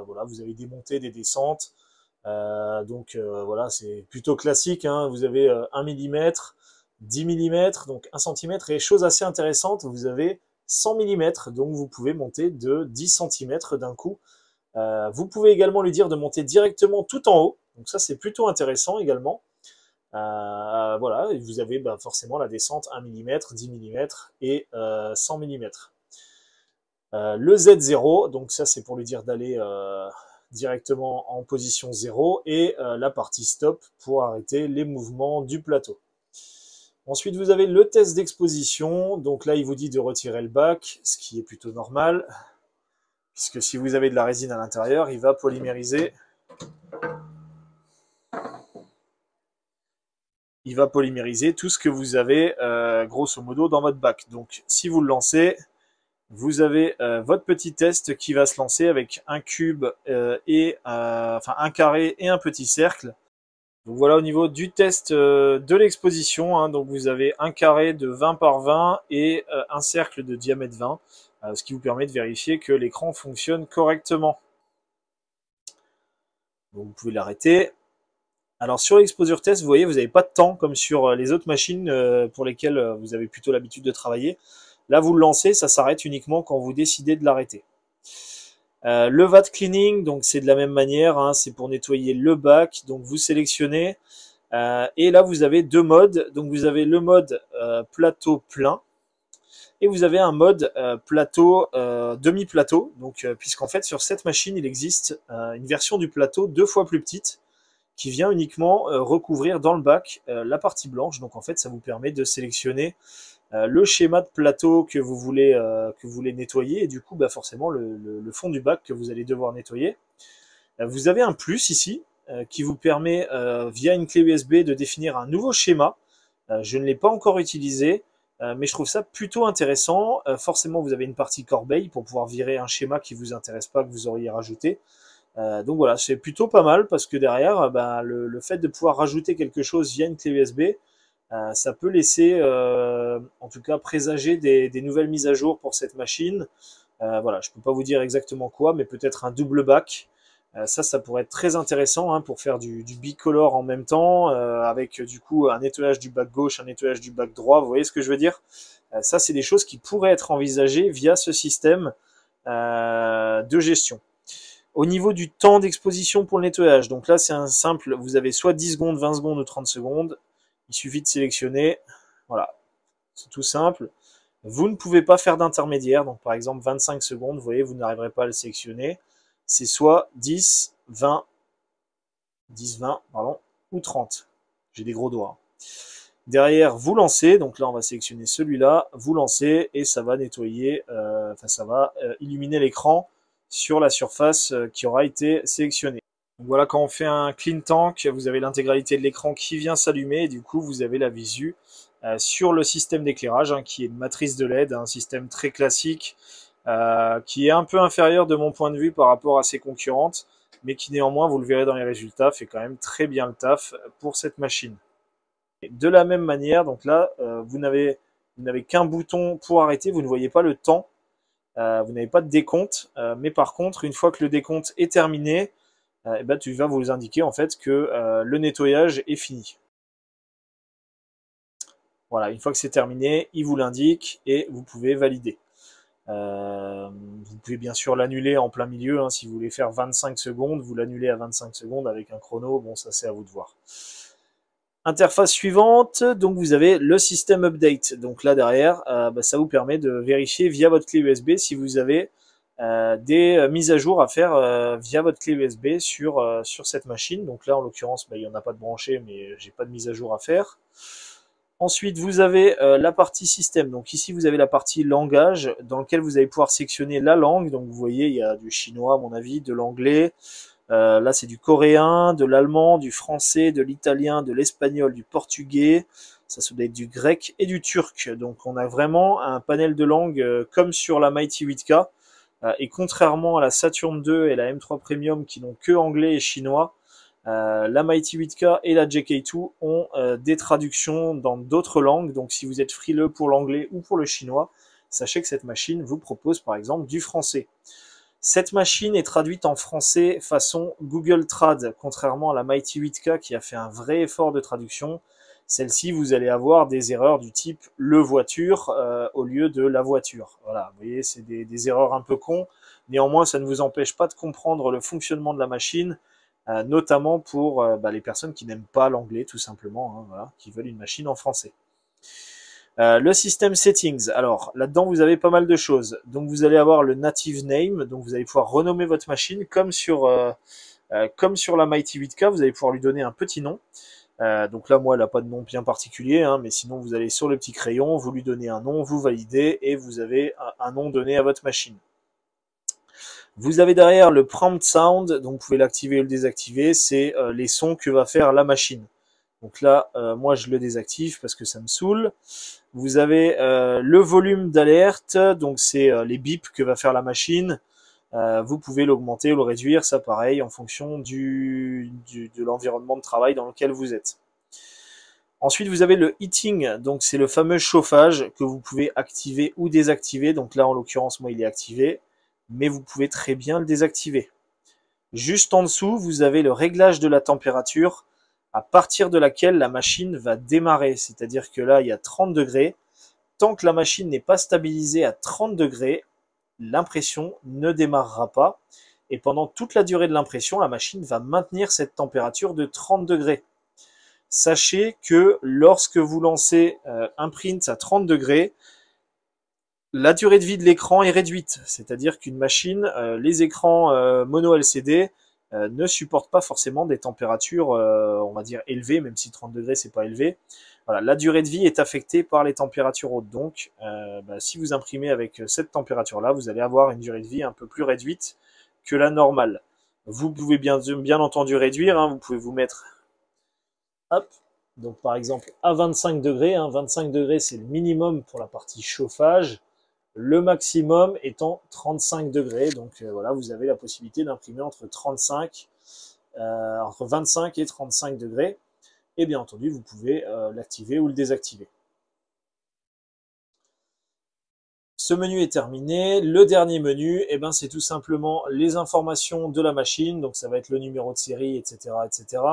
Voilà, vous avez des montées, des descentes. Voilà, c'est plutôt classique. Hein. Vous avez 1 mm, 10 mm, donc 1 cm. Et chose assez intéressante, vous avez 100 mm, donc vous pouvez monter de 10 cm d'un coup. Vous pouvez également lui dire de monter directement tout en haut, donc ça c'est plutôt intéressant également. Voilà, et vous avez forcément la descente 1 mm, 10 mm et 100 mm. Le Z0, donc ça c'est pour lui dire d'aller directement en position 0, et la partie stop pour arrêter les mouvements du plateau. Ensuite, vous avez le test d'exposition, donc là il vous dit de retirer le bac, ce qui est plutôt normal, puisque si vous avez de la résine à l'intérieur, il va polymériser. Il va polymériser tout ce que vous avez grosso modo dans votre bac. Donc si vous le lancez, vous avez votre petit test qui va se lancer avec un cube enfin un carré et un petit cercle. Donc voilà au niveau du test de l'exposition, hein, donc vous avez un carré de 20 par 20 et un cercle de diamètre 20, ce qui vous permet de vérifier que l'écran fonctionne correctement. Donc vous pouvez l'arrêter. Alors sur l'exposure test, vous voyez, vous n'avez pas de temps comme sur les autres machines pour lesquelles vous avez plutôt l'habitude de travailler. Là, vous le lancez, ça s'arrête uniquement quand vous décidez de l'arrêter. Le VAT cleaning, donc c'est de la même manière, hein, c'est pour nettoyer le bac. Donc vous sélectionnez et là vous avez deux modes. Donc vous avez le mode plateau plein et vous avez un mode plateau demi-plateau. Donc puisqu'en fait sur cette machine il existe une version du plateau 2 fois plus petite qui vient uniquement recouvrir dans le bac la partie blanche. Donc en fait ça vous permet de sélectionner le schéma de plateau que vous voulez nettoyer, et du coup forcément le fond du bac que vous allez devoir nettoyer. Vous avez un plus ici qui vous permet via une clé USB de définir un nouveau schéma. Je ne l'ai pas encore utilisé, mais je trouve ça plutôt intéressant. Forcément, vous avez une partie corbeille pour pouvoir virer un schéma qui vous intéresse pas, que vous auriez rajouté. Donc voilà, c'est plutôt pas mal parce que derrière, ben, le fait de pouvoir rajouter quelque chose via une clé USB, ça peut laisser, en tout cas, présager des nouvelles mises à jour pour cette machine. Voilà, je peux pas vous dire exactement quoi, mais peut-être un double bac. Ça pourrait être très intéressant hein, pour faire du bicolore en même temps, avec du coup un nettoyage du bac gauche, un nettoyage du bac droit. Vous voyez ce que je veux dire? Ça, c'est des choses qui pourraient être envisagées via ce système de gestion. Au niveau du temps d'exposition pour le nettoyage, donc là c'est un simple, vous avez soit 10 secondes, 20 secondes ou 30 secondes. Il suffit de sélectionner. Voilà, c'est tout simple. Vous ne pouvez pas faire d'intermédiaire, donc par exemple 25 secondes, vous voyez, vous n'arriverez pas à le sélectionner. C'est soit 10, 20, 10, 20, pardon, ou 30. J'ai des gros doigts. Derrière, vous lancez, donc là on va sélectionner celui-là, vous lancez et ça va nettoyer, ça va illuminer l'écran sur la surface qui aura été sélectionnée. Donc voilà, quand on fait un clean tank, vous avez l'intégralité de l'écran qui vient s'allumer et du coup vous avez la visu sur le système d'éclairage hein, qui est une matrice de LED, un système très classique qui est un peu inférieur de mon point de vue par rapport à ses concurrentes, mais qui néanmoins, vous le verrez dans les résultats, fait quand même très bien le taf pour cette machine. De la même manière, donc là, vous n'avez qu'un bouton pour arrêter, vous ne voyez pas le temps, vous n'avez pas de décompte, mais par contre, une fois que le décompte est terminé, eh ben, tu vas vous indiquer en fait que le nettoyage est fini. Voilà, une fois que c'est terminé, il vous l'indique et vous pouvez valider. Vous pouvez bien sûr l'annuler en plein milieu, hein, si vous voulez faire 25 secondes, vous l'annulez à 25 secondes avec un chrono, bon ça c'est à vous de voir. Interface suivante, donc vous avez le système update. Donc là derrière, ça vous permet de vérifier via votre clé USB si vous avez des mises à jour à faire via votre clé USB sur cette machine. Donc là en l'occurrence, il n'y en a pas de branché, mais j'ai pas de mise à jour à faire. Ensuite, vous avez la partie système. Donc ici, vous avez la partie langage dans lequel vous allez pouvoir sélectionner la langue. Donc vous voyez, il y a du chinois à mon avis, de l'anglais. Là, c'est du coréen, de l'allemand, du français, de l'italien, de l'espagnol, du portugais. Ça doit être du grec et du turc. Donc on a vraiment un panel de langues comme sur la Mighty 8K. Et contrairement à la Saturn 2 et la M3 Premium qui n'ont que anglais et chinois, la Mighty 8K et la JK2 ont des traductions dans d'autres langues, donc si vous êtes frileux pour l'anglais ou pour le chinois, sachez que cette machine vous propose par exemple du français. Cette machine est traduite en français façon Google Trad, contrairement à la Mighty 8K qui a fait un vrai effort de traduction. Celle-ci, vous allez avoir des erreurs du type le voiture au lieu de la voiture. Voilà, vous voyez, c'est des erreurs un peu cons. Néanmoins, ça ne vous empêche pas de comprendre le fonctionnement de la machine, notamment pour les personnes qui n'aiment pas l'anglais tout simplement, hein, voilà, qui veulent une machine en français. Le système settings, alors là-dedans vous avez pas mal de choses. Donc vous allez avoir le native name, donc vous allez pouvoir renommer votre machine comme sur la Mighty 8K, vous allez pouvoir lui donner un petit nom. Donc là moi elle n'a pas de nom bien particulier, hein, mais sinon vous allez sur le petit crayon, vous lui donnez un nom, vous validez et vous avez un nom donné à votre machine. Vous avez derrière le prompt sound, donc vous pouvez l'activer ou le désactiver, c'est les sons que va faire la machine. Donc là, moi je le désactive parce que ça me saoule. Vous avez le volume d'alerte, donc c'est les bips que va faire la machine. Vous pouvez l'augmenter ou le réduire, ça pareil, en fonction de l'environnement de travail dans lequel vous êtes. Ensuite, vous avez le heating, donc c'est le fameux chauffage que vous pouvez activer ou désactiver. Donc là, en l'occurrence, moi il est activé, mais vous pouvez très bien le désactiver. Juste en dessous, vous avez le réglage de la température à partir de laquelle la machine va démarrer. C'est-à-dire que là, il y a 30 degrés. Tant que la machine n'est pas stabilisée à 30 degrés, l'impression ne démarrera pas. Et pendant toute la durée de l'impression, la machine va maintenir cette température de 30 degrés. Sachez que lorsque vous lancez un print à 30 degrés, la durée de vie de l'écran est réduite, c'est-à-dire qu'une machine, les écrans mono LCD ne supportent pas forcément des températures, on va dire élevées, même si 30 degrés c'est pas élevé. Voilà, la durée de vie est affectée par les températures hautes. Donc, si vous imprimez avec cette température-là, vous allez avoir une durée de vie un peu plus réduite que la normale. Vous pouvez bien entendu réduire, hein, vous pouvez vous mettre, hop, Donc par exemple à 25 degrés, 25 degrés c'est le minimum pour la partie chauffage, le maximum étant 35 degrés. Donc voilà, vous avez la possibilité d'imprimer entre 25 et 35 degrés. Et bien entendu, vous pouvez l'activer ou le désactiver. Ce menu est terminé. Le dernier menu, eh ben, c'est tout simplement les informations de la machine. Donc ça va être le numéro de série, etc. etc.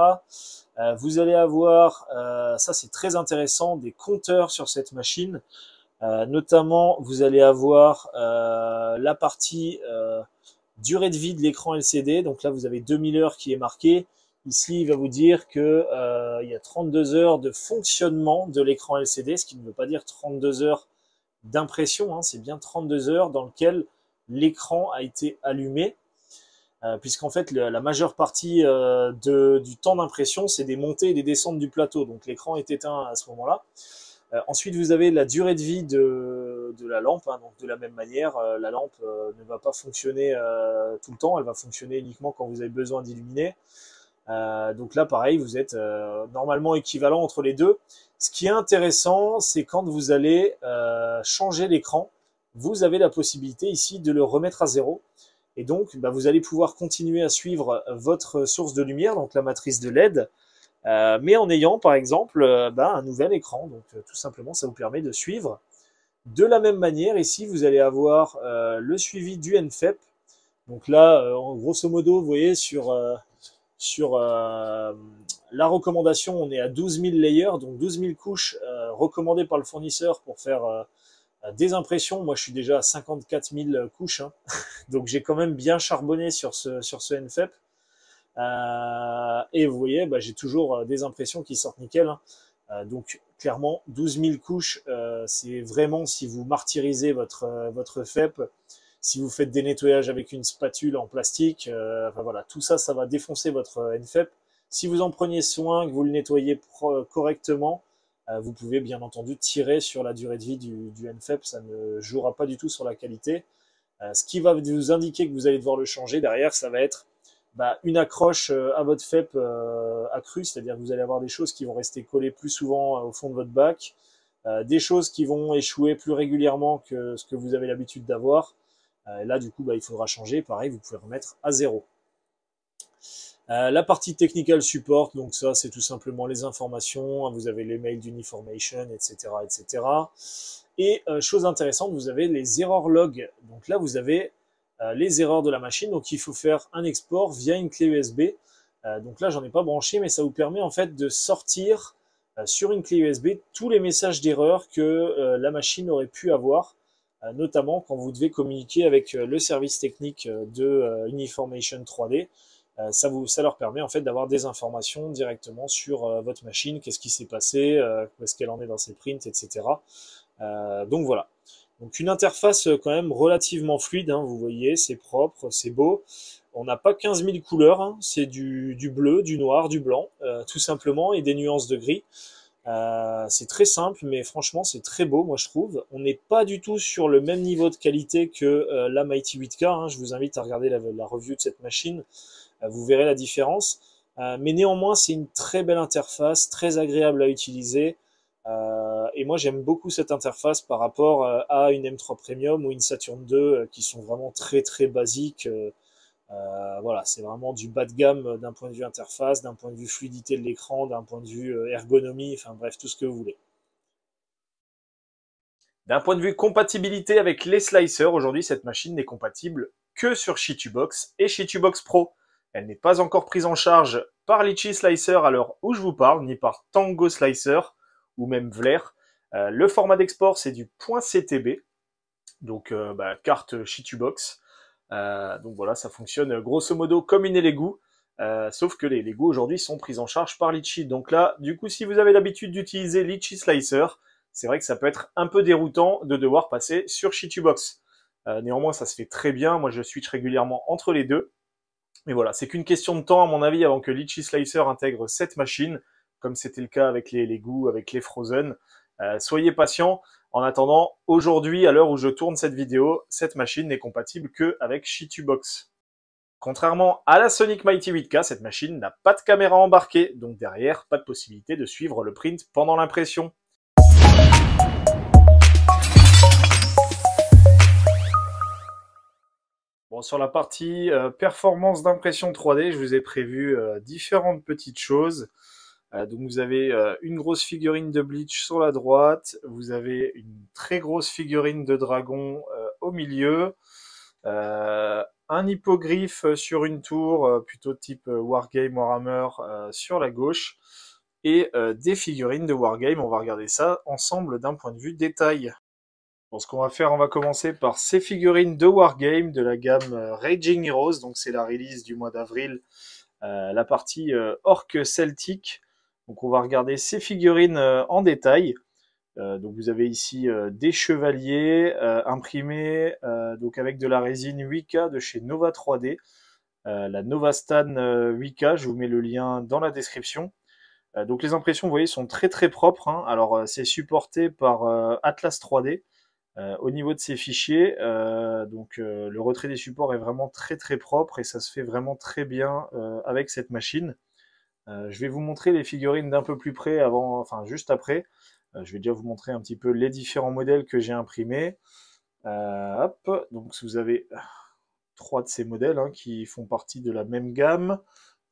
Vous allez avoir, ça c'est très intéressant, des compteurs sur cette machine. Notamment, vous allez avoir la partie durée de vie de l'écran LCD. Donc là, vous avez 2000 heures qui est marqué. Ici, il va vous dire que il y a 32 heures de fonctionnement de l'écran LCD, ce qui ne veut pas dire 32 heures d'impression, hein, c'est bien 32 heures dans lesquelles l'écran a été allumé, puisqu'en fait la majeure partie du temps d'impression, c'est des montées et des descentes du plateau, donc l'écran est éteint à ce moment-là. Ensuite, vous avez la durée de vie de la lampe, hein, donc de la même manière, la lampe ne va pas fonctionner tout le temps, elle va fonctionner uniquement quand vous avez besoin d'illuminer. Donc là, pareil, vous êtes normalement équivalent entre les deux. Ce qui est intéressant, c'est quand vous allez changer l'écran, vous avez la possibilité ici de le remettre à zéro. Et donc, bah, vous allez pouvoir continuer à suivre votre source de lumière, donc la matrice de LED, mais en ayant par exemple bah, un nouvel écran. Donc tout simplement, ça vous permet de suivre. De la même manière, ici, vous allez avoir le suivi du NFEP. Donc là, en grosso modo, vous voyez, sur la recommandation, on est à 12 000 layers, donc 12 000 couches recommandées par le fournisseur pour faire des impressions. Moi, je suis déjà à 54 000 couches, hein. Donc j'ai quand même bien charbonné sur ce NFEP. Et vous voyez, bah, j'ai toujours des impressions qui sortent nickel, hein. Donc clairement, 12 000 couches, c'est vraiment si vous martyrisez votre FEP, si vous faites des nettoyages avec une spatule en plastique, enfin voilà, tout ça, ça va défoncer votre NFEP. Si vous en preniez soin, que vous le nettoyez correctement, vous pouvez bien entendu tirer sur la durée de vie du NFEP, ça ne jouera pas du tout sur la qualité. Ce qui va vous indiquer que vous allez devoir le changer derrière, ça va être bah, une accroche à votre FEP accrue, c'est-à-dire que vous allez avoir des choses qui vont rester collées plus souvent au fond de votre bac, des choses qui vont échouer plus régulièrement que ce que vous avez l'habitude d'avoir. Là, du coup, bah, il faudra changer. Pareil, vous pouvez remettre à zéro. La partie technical support, donc ça, c'est tout simplement les informations. Vous avez les mails d'Uniformation, etc., etc. Et chose intéressante, vous avez les error logs. Donc là, vous avez les erreurs de la machine. Donc il faut faire un export via une clé USB. Donc là, j'en ai pas branché, mais ça vous permet en fait de sortir sur une clé USB tous les messages d'erreur que la machine aurait pu avoir, notamment quand vous devez communiquer avec le service technique de Uniformation 3D. Ça leur permet en fait d'avoir des informations directement sur votre machine, qu'est-ce qui s'est passé, où est-ce qu'elle en est dans ses prints, etc. Donc voilà. Donc une interface quand même relativement fluide, hein, vous voyez, c'est propre, c'est beau. On n'a pas 15 000 couleurs, hein, c'est du bleu, du noir, du blanc, tout simplement, et des nuances de gris. C'est très simple, mais franchement, c'est très beau, moi je trouve. On n'est pas du tout sur le même niveau de qualité que la Mighty 8K. Hein. Je vous invite à regarder la review de cette machine. Vous verrez la différence. Mais néanmoins, c'est une très belle interface, très agréable à utiliser. Et moi, j'aime beaucoup cette interface par rapport à une M3 Premium ou une Saturn 2 qui sont vraiment très très basiques. Voilà, c'est vraiment du bas de gamme d'un point de vue interface, d'un point de vue fluidité de l'écran, d'un point de vue ergonomie, enfin bref, tout ce que vous voulez. D'un point de vue compatibilité avec les slicers, aujourd'hui cette machine n'est compatible que sur Shitubox et Shitubox Pro. Elle n'est pas encore prise en charge par Litchi Slicer à l'heure où je vous parle, ni par Tango Slicer ou même Vler. Le format d'export c'est du .ctb, donc carte Shitubox. Donc voilà, ça fonctionne grosso modo comme une Elegoo, sauf que les Lego aujourd'hui sont prises en charge par Litchi. Donc là, du coup, si vous avez l'habitude d'utiliser Litchi Slicer, c'est vrai que ça peut être un peu déroutant de devoir passer sur Shitubox. Néanmoins, ça se fait très bien. Moi, je switch régulièrement entre les deux. Mais voilà, c'est qu'une question de temps, à mon avis, avant que Litchi Slicer intègre cette machine, comme c'était le cas avec les Lego, avec les Frozen. Soyez patients. En attendant, aujourd'hui, à l'heure où je tourne cette vidéo, cette machine n'est compatible que avec Shitubox. Contrairement à la Sonic Mighty 8K, cette machine n'a pas de caméra embarquée, donc derrière, pas de possibilité de suivre le print pendant l'impression. Bon, sur la partie performance d'impression 3D, je vous ai prévu différentes petites choses. Donc vous avez une grosse figurine de Bleach sur la droite, vous avez une très grosse figurine de dragon au milieu, un hippogriffe sur une tour, plutôt type Wargame Warhammer sur la gauche, et des figurines de Wargame. On va regarder ça ensemble d'un point de vue détail. Bon, ce qu'on va faire, on va commencer par ces figurines de Wargame de la gamme Raging Heroes, donc c'est la release du mois d'avril, la partie Orc Celtic. Donc on va regarder ces figurines en détail. Donc vous avez ici des chevaliers imprimés donc avec de la résine 8K de chez Nova 3D, la Novastan 8K. Je vous mets le lien dans la description. Donc les impressions, vous voyez, sont très très propres, hein. Alors c'est supporté par Atlas 3D. Au niveau de ces fichiers, le retrait des supports est vraiment très très propre et ça se fait vraiment très bien avec cette machine. Je vais vous montrer les figurines d'un peu plus près avant, enfin juste après. Je vais déjà vous montrer un petit peu les différents modèles que j'ai imprimés. Hop, donc vous avez 3 de ces modèles hein, qui font partie de la même gamme.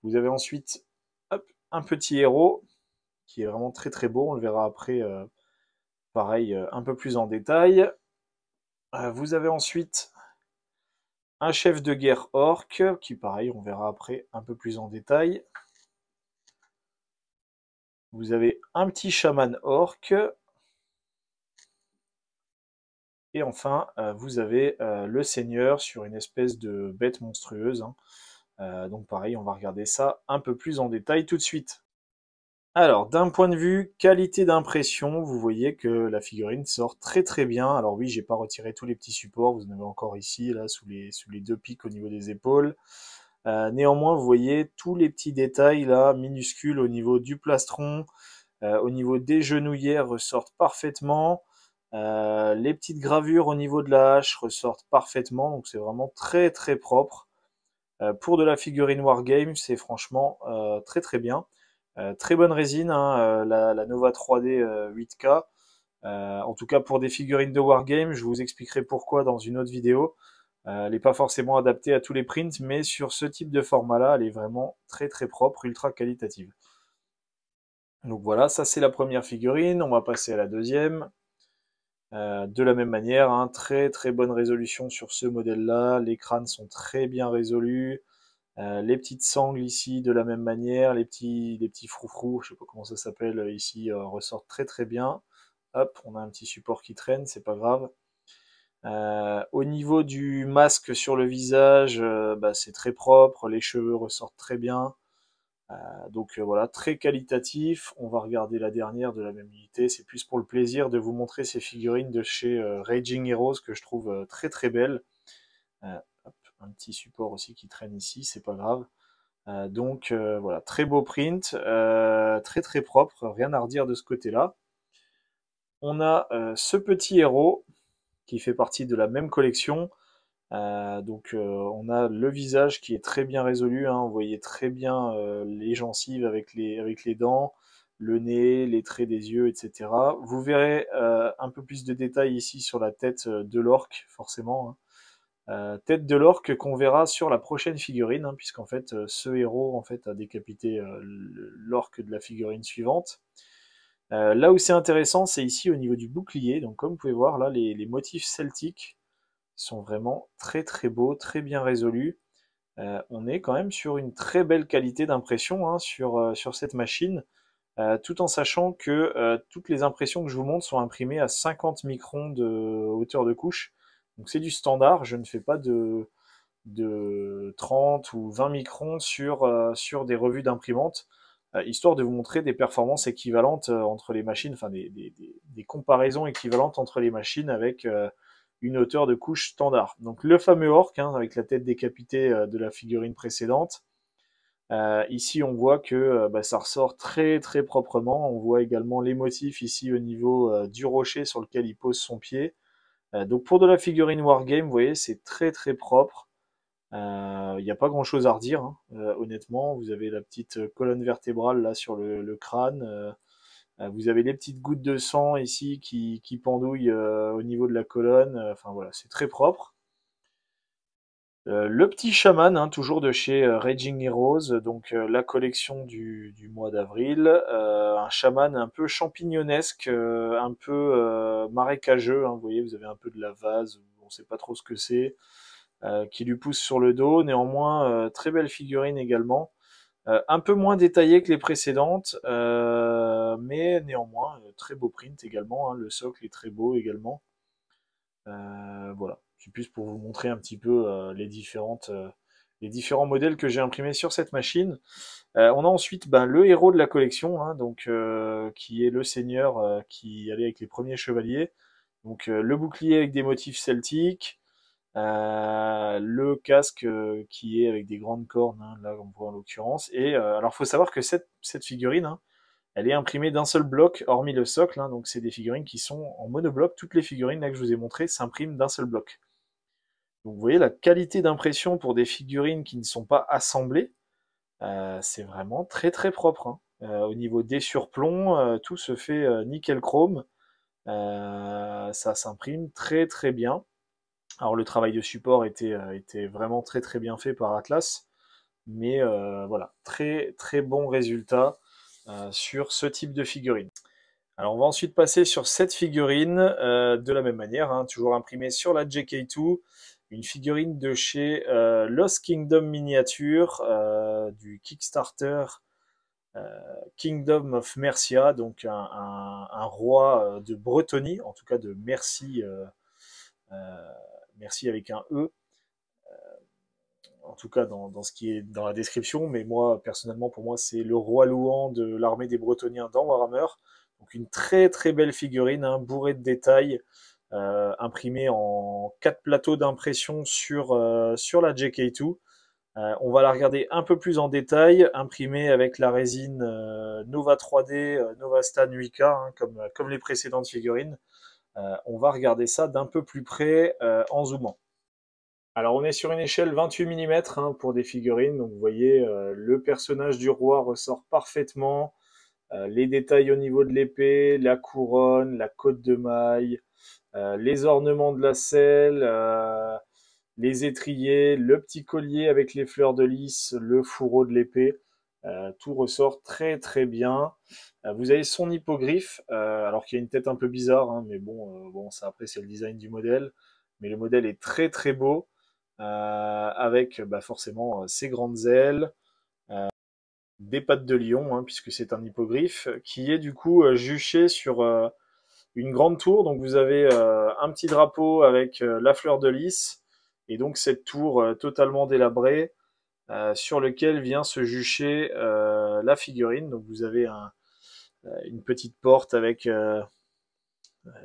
Vous avez ensuite hop, un petit héros qui est vraiment très très beau. On le verra après, pareil, un peu plus en détail. Vous avez ensuite un chef de guerre orc qui, pareil, on verra après un peu plus en détail. Vous avez un petit chaman orc. Et enfin, vous avez le seigneur sur une espèce de bête monstrueuse, hein. Donc pareil, on va regarder ça un peu plus en détail tout de suite. Alors, d'un point de vue qualité d'impression, vous voyez que la figurine sort très très bien. Alors oui, j'ai pas retiré tous les petits supports, vous en avez encore ici, là, sous les deux pics au niveau des épaules. Néanmoins, vous voyez tous les petits détails là, minuscules au niveau du plastron, au niveau des genouillères ressortent parfaitement. Les petites gravures au niveau de la hache ressortent parfaitement, donc c'est vraiment très très propre. Pour de la figurine Wargame, c'est franchement très très bien. Très bonne résine, hein, la Nova 3D 8K. En tout cas pour des figurines de Wargame, je vous expliquerai pourquoi dans une autre vidéo. Elle n'est pas forcément adaptée à tous les prints, mais sur ce type de format-là, elle est vraiment très très propre, ultra qualitative. Donc voilà, ça c'est la première figurine, on va passer à la deuxième. De la même manière, hein, très très bonne résolution sur ce modèle-là, les crânes sont très bien résolus, les petites sangles ici de la même manière, les petits froufrous, je sais pas comment ça s'appelle ici, ressortent très très bien. Hop, on a un petit support qui traîne, c'est pas grave. Au niveau du masque sur le visage, c'est très propre, les cheveux ressortent très bien. Voilà, très qualitatif. On va regarder la dernière de la même unité. C'est plus pour le plaisir de vous montrer ces figurines de chez Raging Heroes que je trouve très très belles. Hop, un petit support aussi qui traîne ici, c'est pas grave. Voilà, très beau print, très très propre, rien à redire de ce côté-là. On a ce petit héros qui fait partie de la même collection. On a le visage qui est très bien résolu, hein, vous voyez très bien les gencives avec les dents, le nez, les traits des yeux, etc. Vous verrez un peu plus de détails ici sur la tête de l'orque, forcément, hein. Tête de l'orque qu'on verra sur la prochaine figurine, hein, puisqu'en fait ce héros en fait a décapité l'orque de la figurine suivante. Là où c'est intéressant, c'est ici au niveau du bouclier. Donc comme vous pouvez voir là, les motifs celtiques sont vraiment très très beaux, très bien résolus. On est quand même sur une très belle qualité d'impression hein, sur cette machine, tout en sachant que toutes les impressions que je vous montre sont imprimées à 50 microns de hauteur de couche. Donc c'est du standard, je ne fais pas de 30 ou 20 microns sur des revues d'imprimantes, histoire de vous montrer des performances équivalentes entre les machines, enfin des comparaisons équivalentes entre les machines avec une hauteur de couche standard. Donc le fameux orc, hein, avec la tête décapitée de la figurine précédente. Ici on voit que ça ressort très très proprement. On voit également les motifs ici au niveau du rocher sur lequel il pose son pied. Donc pour de la figurine Wargame, vous voyez, c'est très très propre. Il n'y a pas grand-chose à redire, hein, honnêtement. Vous avez la petite colonne vertébrale là sur le crâne. Vous avez les petites gouttes de sang ici qui pendouillent au niveau de la colonne. Enfin voilà, c'est très propre. Le petit chaman, hein, toujours de chez Raging Heroes, donc la collection du mois d'avril. Un chaman un peu champignonesque, un peu marécageux, hein, vous voyez, vous avez un peu de la vase, on ne sait pas trop ce que c'est, qui lui pousse sur le dos. Néanmoins, très belle figurine également. Un peu moins détaillée que les précédentes, mais néanmoins, très beau print également, hein, le socle est très beau également. Voilà, c'est plus pour vous montrer un petit peu les différents modèles que j'ai imprimés sur cette machine. On a ensuite ben, le héros de la collection, hein, donc qui est le seigneur qui allait avec les premiers chevaliers. Donc le bouclier avec des motifs celtiques, le casque qui est avec des grandes cornes, hein, là on voit en l'occurrence. Et alors faut savoir que cette figurine, hein, elle est imprimée d'un seul bloc, hormis le socle, hein, donc c'est des figurines qui sont en monobloc. Toutes les figurines là que je vous ai montrées s'impriment d'un seul bloc. Donc vous voyez la qualité d'impression pour des figurines qui ne sont pas assemblées, c'est vraiment très très propre, hein. Au niveau des surplombs, tout se fait nickel chrome. Ça s'imprime très très bien. Alors le travail de support était vraiment très très bien fait par Atlas, mais voilà, très très bon résultat sur ce type de figurine. Alors on va ensuite passer sur cette figurine de la même manière, hein, toujours imprimée sur la JK2, une figurine de chez Lost Kingdom Miniature du Kickstarter Kingdom of Mercia, donc un roi de Bretonie, en tout cas de Mercie, Mercie avec un E, en tout cas dans ce qui est dans la description, mais moi personnellement pour moi c'est le roi Louan de l'armée des Bretoniens dans Warhammer. Donc une très très belle figurine, hein, bourrée de détails, imprimée en 4 plateaux d'impression sur la JK2. On va la regarder un peu plus en détail, imprimée avec la résine Nova 3D, Nova Stan 8K, hein, comme les précédentes figurines. On va regarder ça d'un peu plus près en zoomant. Alors on est sur une échelle 28 mm hein, pour des figurines, donc vous voyez le personnage du roi ressort parfaitement, les détails au niveau de l'épée, la couronne, la cotte de maille, les ornements de la selle, les étriers, le petit collier avec les fleurs de lys, le fourreau de l'épée, tout ressort très très bien. Vous avez son hippogriffe, alors qu'il y a une tête un peu bizarre, hein, mais bon, ça après c'est le design du modèle, mais le modèle est très très beau, avec bah, forcément ses grandes ailes, des pattes de lion, hein, puisque c'est un hippogriffe, qui est du coup juché sur une grande tour. Donc vous avez un petit drapeau avec la fleur de lys, et donc cette tour totalement délabrée, sur lequel vient se jucher la figurine. Donc vous avez une petite porte avec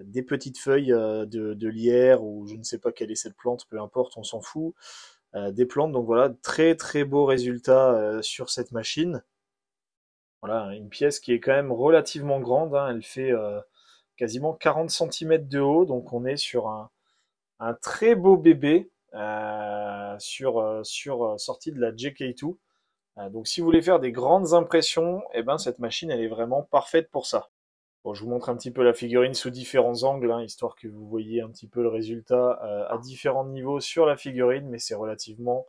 des petites feuilles de lierre, ou je ne sais pas quelle est cette plante, peu importe, on s'en fout. Des plantes, donc voilà, très très beau résultat sur cette machine. Voilà, une pièce qui est quand même relativement grande, hein, elle fait quasiment 40 cm de haut, donc on est sur un très beau bébé sorti de la JK2. Donc si vous voulez faire des grandes impressions, eh ben, cette machine elle est vraiment parfaite pour ça. Bon, je vous montre un petit peu la figurine sous différents angles, hein, histoire que vous voyez un petit peu le résultat à différents niveaux sur la figurine, mais c'est relativement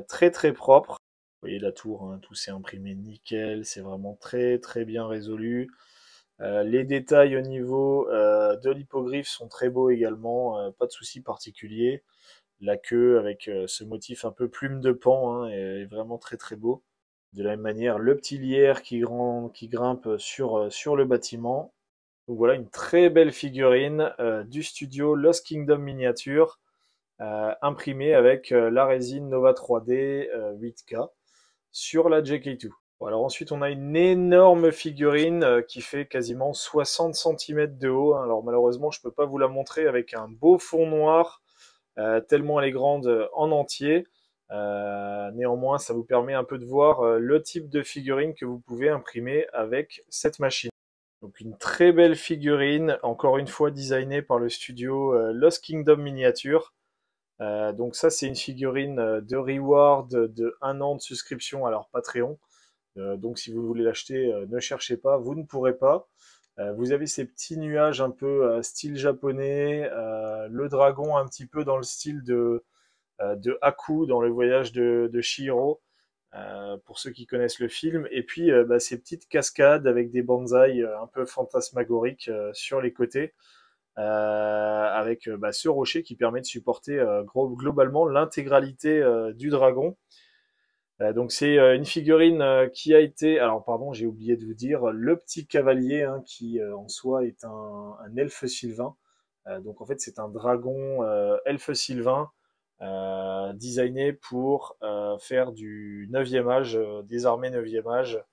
très très propre. Vous voyez la tour, hein, tout s'est imprimé nickel, c'est vraiment très très bien résolu. Les détails au niveau de l'hippogriffe sont très beaux également, pas de soucis particuliers. La queue avec ce motif un peu plume de pan hein, est vraiment très très beau. De la même manière, le petit lierre qui grimpe sur le bâtiment. Donc voilà une très belle figurine du studio Lost Kingdom Miniature, imprimée avec la résine Nova 3D 8K sur la JK2. Bon, alors ensuite on a une énorme figurine qui fait quasiment 60 cm de haut, hein. Alors malheureusement je peux pas vous la montrer avec un beau fond noir, tellement elle est grande en entier. Néanmoins, ça vous permet un peu de voir le type de figurine que vous pouvez imprimer avec cette machine. Donc une très belle figurine, encore une fois designée par le studio Lost Kingdom Miniature. Donc ça, c'est une figurine de reward de 1 an de souscription à leur Patreon. Donc si vous voulez l'acheter, ne cherchez pas, vous ne pourrez pas. Vous avez ces petits nuages un peu style japonais, le dragon un petit peu dans le style de Haku dans le voyage de Chihiro, pour ceux qui connaissent le film. Et puis ces petites cascades avec des bonsaïs un peu fantasmagoriques sur les côtés, avec ce rocher qui permet de supporter globalement l'intégralité du dragon. Donc c'est une figurine qui a été, alors pardon, j'ai oublié de vous dire, le petit cavalier, hein, qui en soi est un elfe sylvain. Donc en fait c'est un dragon elfe sylvain, designé pour faire du 9e âge, des armées 9e âge,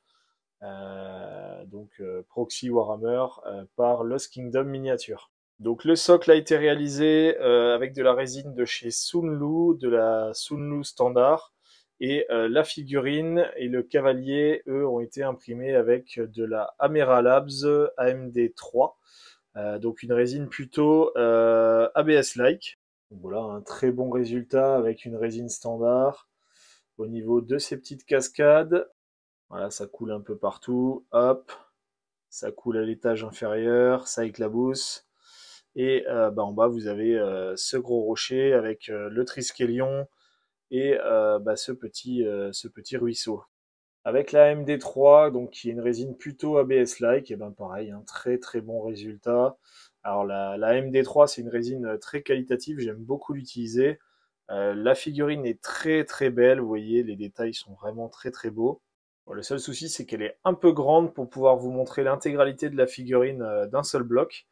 donc Proxy Warhammer, par Lost Kingdom Miniature. Donc le socle a été réalisé avec de la résine de chez Sunlu, de la Sunlu Standard, et la figurine et le cavalier, eux, ont été imprimés avec de la Amera Labs AMD3, donc une résine plutôt ABS-like. Donc voilà, un très bon résultat avec une résine standard. Au niveau de ces petites cascades, voilà, ça coule un peu partout, hop, ça coule à l'étage inférieur, ça éclabousse. Et en bas, vous avez ce gros rocher avec le Triskelion et ce petit ruisseau. Avec la MD3, donc qui est une résine plutôt ABS-like, et ben pareil, un très très bon résultat. Alors la MD3, c'est une résine très qualitative, j'aime beaucoup l'utiliser. La figurine est très très belle, vous voyez, les détails sont vraiment très très beaux. Bon, le seul souci, c'est qu'elle est un peu grande pour pouvoir vous montrer l'intégralité de la figurine d'un seul bloc.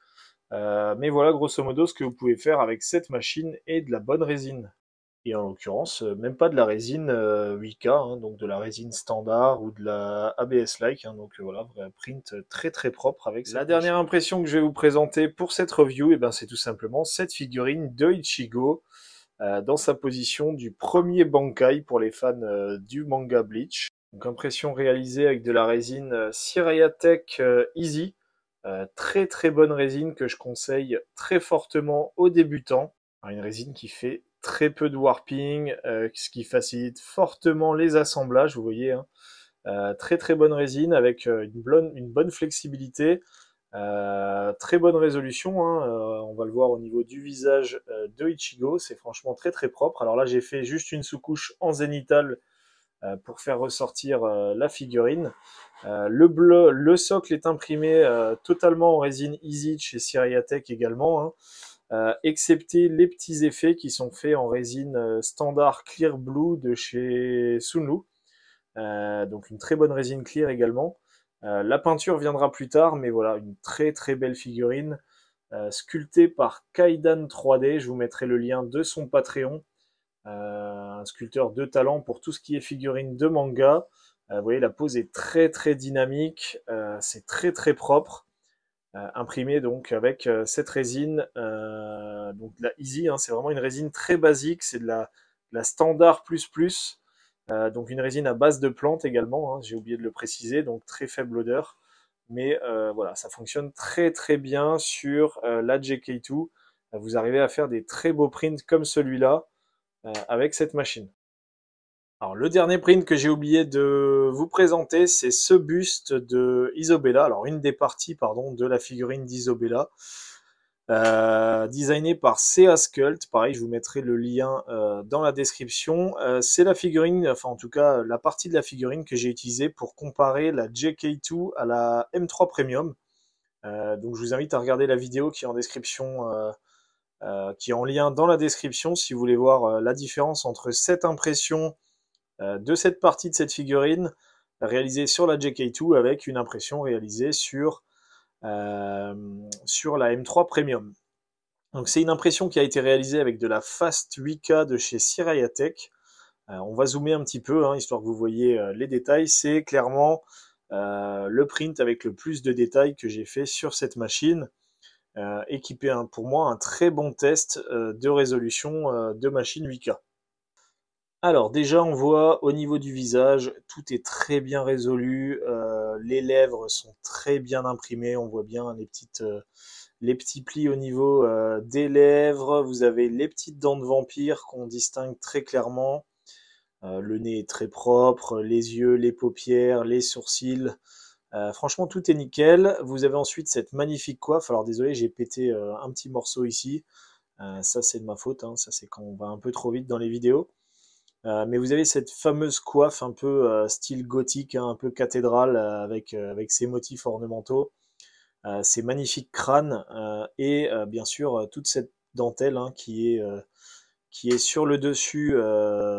Mais voilà grosso modo ce que vous pouvez faire avec cette machine et de la bonne résine. Et en l'occurrence, même pas de la résine 8K, hein, donc de la résine standard ou de la ABS-like, hein, donc voilà, vrai print très très propre avec cette. La dernière impression que je vais vous présenter pour cette review, c'est tout simplement cette figurine de Ichigo, dans sa position du premier Bankai pour les fans du manga Bleach. Donc impression réalisée avec de la résine Siraya Tech Easy, très très bonne résine que je conseille très fortement aux débutants. Alors, une résine qui fait très peu de warping, ce qui facilite fortement les assemblages, vous voyez, hein. Très très bonne résine avec une bonne flexibilité, très bonne résolution, hein. On va le voir au niveau du visage de Ichigo, c'est franchement très très propre. Alors là j'ai fait juste une sous-couche en zénithal pour faire ressortir la figurine. Le socle est imprimé totalement en résine Easy de chez Siriatech également, hein. Excepté les petits effets qui sont faits en résine standard Clear Blue de chez Sunlu. Donc une très bonne résine clear également. La peinture viendra plus tard, mais voilà, une très très belle figurine, sculptée par Kaidan 3D. Je vous mettrai le lien de son Patreon. Un sculpteur de talent pour tout ce qui est figurine de manga. Vous voyez, la pose est très très dynamique, c'est très très propre. Imprimé donc avec cette résine, donc de la Easy, hein, c'est vraiment une résine très basique, c'est de la standard plus, donc une résine à base de plantes également, hein, j'ai oublié de le préciser, donc très faible odeur, mais voilà, ça fonctionne très très bien sur la JK2, vous arrivez à faire des très beaux prints comme celui-là avec cette machine. Alors le dernier print que j'ai oublié de vous présenter, c'est ce buste de Isobella, alors une des parties pardon de la figurine d'Isobella, designé par CA Sculpt. Pareil, je vous mettrai le lien dans la description. C'est la figurine, enfin en tout cas la partie de la figurine que j'ai utilisée pour comparer la JK2 à la M3 Premium. Donc je vous invite à regarder la vidéo qui est en description, qui est en lien dans la description si vous voulez voir la différence entre cette impression de cette partie de cette figurine réalisée sur la JK2 avec une impression réalisée sur la M3 Premium. Donc c'est une impression qui a été réalisée avec de la Fast 8K de chez Siriatech. On va zoomer un petit peu, hein, histoire que vous voyez les détails. C'est clairement le print avec le plus de détails que j'ai fait sur cette machine, et qui fait pour moi un très bon test de résolution de machine 8K. Alors déjà, on voit au niveau du visage, tout est très bien résolu. Les lèvres sont très bien imprimées. On voit bien les petits plis au niveau des lèvres. Vous avez les petites dents de vampire qu'on distingue très clairement. Le nez est très propre, les yeux, les paupières, les sourcils. Franchement, tout est nickel. Vous avez ensuite cette magnifique coiffe. Alors désolé, j'ai pété un petit morceau ici. Ça, c'est de ma faute, hein. Ça, c'est quand on va un peu trop vite dans les vidéos. Mais vous avez cette fameuse coiffe un peu style gothique, hein, un peu cathédrale, avec ses motifs ornementaux, ces magnifiques crânes, et bien sûr toute cette dentelle, hein, qui est sur le dessus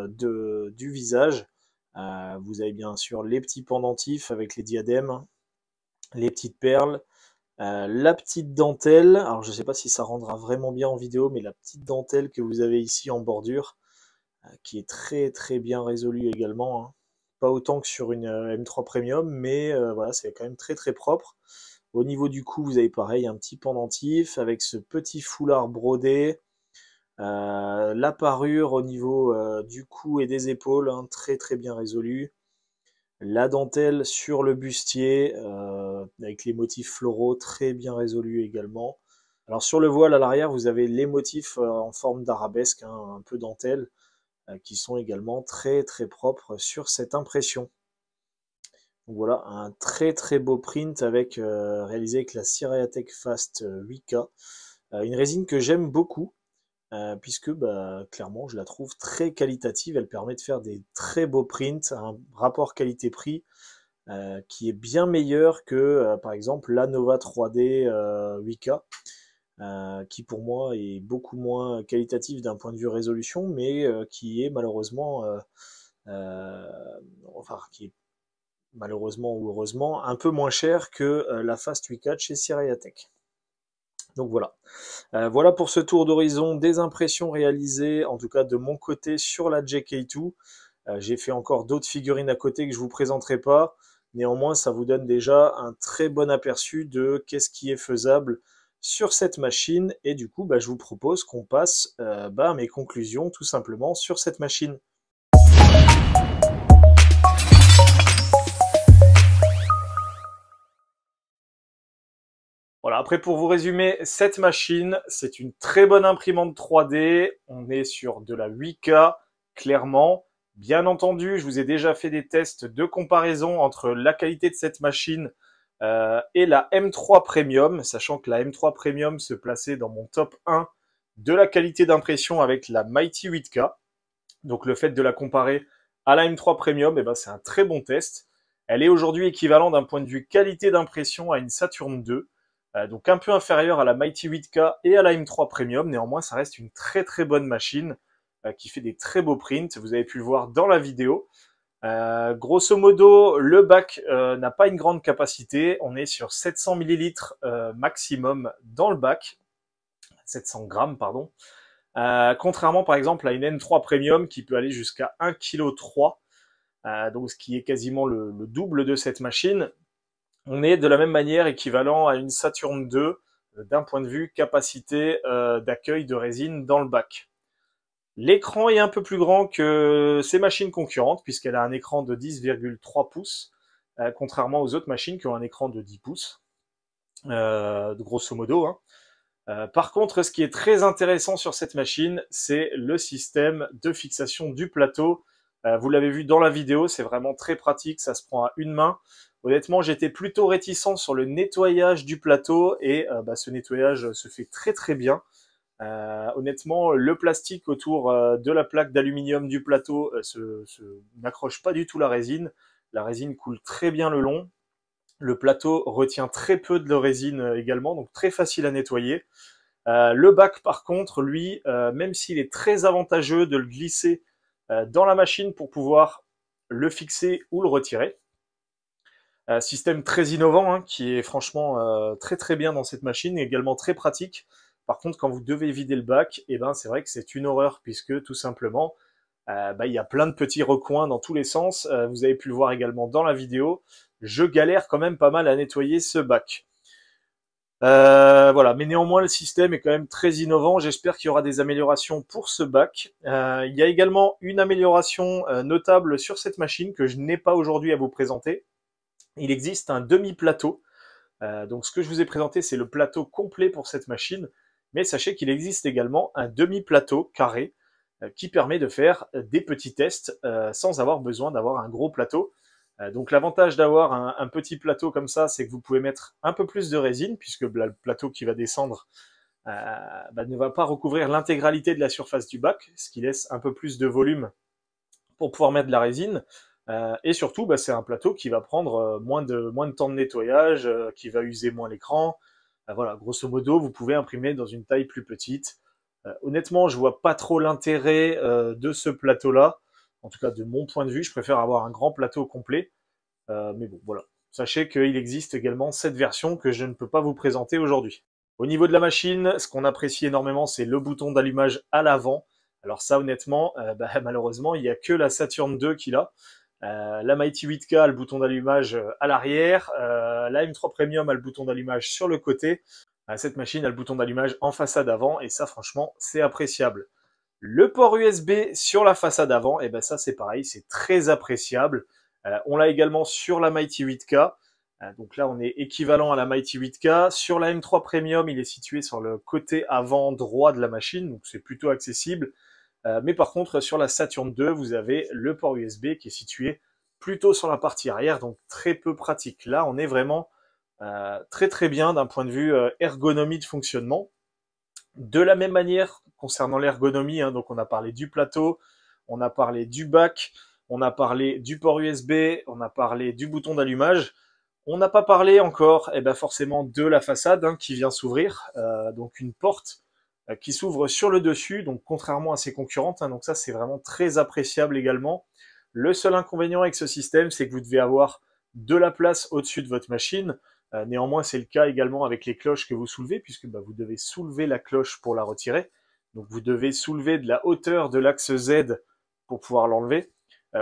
du visage. Vous avez bien sûr les petits pendentifs avec les diadèmes, les petites perles, la petite dentelle. Alors je ne sais pas si ça rendra vraiment bien en vidéo, mais la petite dentelle que vous avez ici en bordure, qui est très très bien résolue également, hein. Pas autant que sur une M3 Premium, mais voilà, c'est quand même très très propre. Au niveau du cou, vous avez pareil un petit pendentif avec ce petit foulard brodé. La parure au niveau du cou et des épaules, hein, très très bien résolue. La dentelle sur le bustier, avec les motifs floraux, très bien résolus également. Alors sur le voile à l'arrière, vous avez les motifs en forme d'arabesque, hein, un peu dentelle, qui sont également très très propres sur cette impression. Donc voilà, un très très beau print réalisé avec la Cyriatech Fast 8K. Une résine que j'aime beaucoup, puisque bah, clairement je la trouve très qualitative. Elle permet de faire des très beaux prints, un rapport qualité-prix qui est bien meilleur que par exemple la Nova 3D 8K. Qui pour moi est beaucoup moins qualitatif d'un point de vue résolution, mais qui est malheureusement, enfin qui est malheureusement ou heureusement un peu moins cher que la Fast 8K chez Cyriatech. Donc voilà. Voilà pour ce tour d'horizon des impressions réalisées, en tout cas de mon côté sur la JK2. J'ai fait encore d'autres figurines à côté que je vous présenterai pas. Néanmoins, ça vous donne déjà un très bon aperçu de qu'est-ce qui est faisable sur cette machine. Et du coup, bah, je vous propose qu'on passe à mes conclusions tout simplement sur cette machine. Voilà, après pour vous résumer, cette machine, c'est une très bonne imprimante 3D. On est sur de la 8K, clairement. Bien entendu, je vous ai déjà fait des tests de comparaison entre la qualité de cette machine et la M3 Premium, sachant que la M3 Premium se plaçait dans mon top 1 de la qualité d'impression avec la Mighty 8K. Donc le fait de la comparer à la M3 Premium, eh ben, c'est un très bon test. Elle est aujourd'hui équivalente d'un point de vue qualité d'impression à une Saturn II. Donc un peu inférieure à la Mighty 8K et à la M3 Premium. Néanmoins, ça reste une très très bonne machine qui fait des très beaux prints. Vous avez pu le voir dans la vidéo. Grosso modo, le bac n'a pas une grande capacité. On est sur 700 ml maximum dans le bac. 700 grammes, pardon. Contrairement par exemple à une M3 Premium qui peut aller jusqu'à 1,3 kg, donc ce qui est quasiment le double de cette machine. On est de la même manière équivalent à une Saturn II d'un point de vue capacité d'accueil de résine dans le bac. L'écran est un peu plus grand que ces machines concurrentes puisqu'elle a un écran de 10,3 pouces, contrairement aux autres machines qui ont un écran de 10 pouces, grosso modo, hein. Par contre, ce qui est très intéressant sur cette machine, c'est le système de fixation du plateau. Vous l'avez vu dans la vidéo, c'est vraiment très pratique, ça se prend à une main. Honnêtement, j'étais plutôt réticent sur le nettoyage du plateau et ce nettoyage se fait très très bien. Honnêtement, le plastique autour de la plaque d'aluminium du plateau n'accroche pas du tout la résine. La résine coule très bien le long. Le plateau retient très peu de résine également, donc très facile à nettoyer. Le bac, par contre, lui, même s'il est très avantageux de le glisser dans la machine pour pouvoir le fixer ou le retirer. Système très innovant, hein, qui est franchement très très bien dans cette machine, et également très pratique. Par contre, quand vous devez vider le bac, eh ben, c'est vrai que c'est une horreur, puisque tout simplement, il y a plein de petits recoins dans tous les sens. Vous avez pu le voir également dans la vidéo. Je galère quand même pas mal à nettoyer ce bac. Voilà, mais néanmoins le système est quand même très innovant. J'espère qu'il y aura des améliorations pour ce bac. Il y a également une amélioration notable sur cette machine que je n'ai pas aujourd'hui à vous présenter. Il existe un demi-plateau. Donc ce que je vous ai présenté, c'est le plateau complet pour cette machine. Mais sachez qu'il existe également un demi-plateau carré qui permet de faire des petits tests sans avoir besoin d'avoir un gros plateau. Donc l'avantage d'avoir un petit plateau comme ça, c'est que vous pouvez mettre un peu plus de résine, puisque le plateau qui va descendre ne va pas recouvrir l'intégralité de la surface du bac, ce qui laisse un peu plus de volume pour pouvoir mettre de la résine. Et surtout, c'est un plateau qui va prendre moins de temps de nettoyage, qui va user moins l'écran. Voilà, grosso modo, vous pouvez imprimer dans une taille plus petite. Honnêtement, je vois pas trop l'intérêt de ce plateau-là. En tout cas, de mon point de vue, je préfère avoir un grand plateau complet. Mais bon, voilà. Sachez qu'il existe également cette version que je ne peux pas vous présenter aujourd'hui. Au niveau de la machine, ce qu'on apprécie énormément, c'est le bouton d'allumage à l'avant. Alors ça, honnêtement, malheureusement, il n'y a que la Saturn II qui l'a. La Mighty 8K a le bouton d'allumage à l'arrière. La M3 Premium a le bouton d'allumage sur le côté. Cette machine a le bouton d'allumage en façade avant, et ça, franchement, c'est appréciable. Le port USB sur la façade avant, et ça c'est pareil, c'est très appréciable. On l'a également sur la Mighty 8K. Donc là, on est équivalent à la Mighty 8K. Sur la M3 Premium, il est situé sur le côté avant droit de la machine, donc c'est plutôt accessible. Mais par contre, sur la Saturn II, vous avez le port USB qui est situé plutôt sur la partie arrière, donc très peu pratique. Là, on est vraiment très très bien d'un point de vue ergonomie de fonctionnement. De la même manière, concernant l'ergonomie, donc on a parlé du plateau, on a parlé du bac, on a parlé du port USB, on a parlé du bouton d'allumage. On n'a pas parlé encore, forcément, de la façade qui vient s'ouvrir, donc une porte qui s'ouvre sur le dessus, donc contrairement à ses concurrentes, donc ça c'est vraiment très appréciable également. Le seul inconvénient avec ce système, c'est que vous devez avoir de la place au-dessus de votre machine. Néanmoins, c'est le cas également avec les cloches que vous soulevez, puisque vous devez soulever la cloche pour la retirer. Donc vous devez soulever de la hauteur de l'axe Z pour pouvoir l'enlever.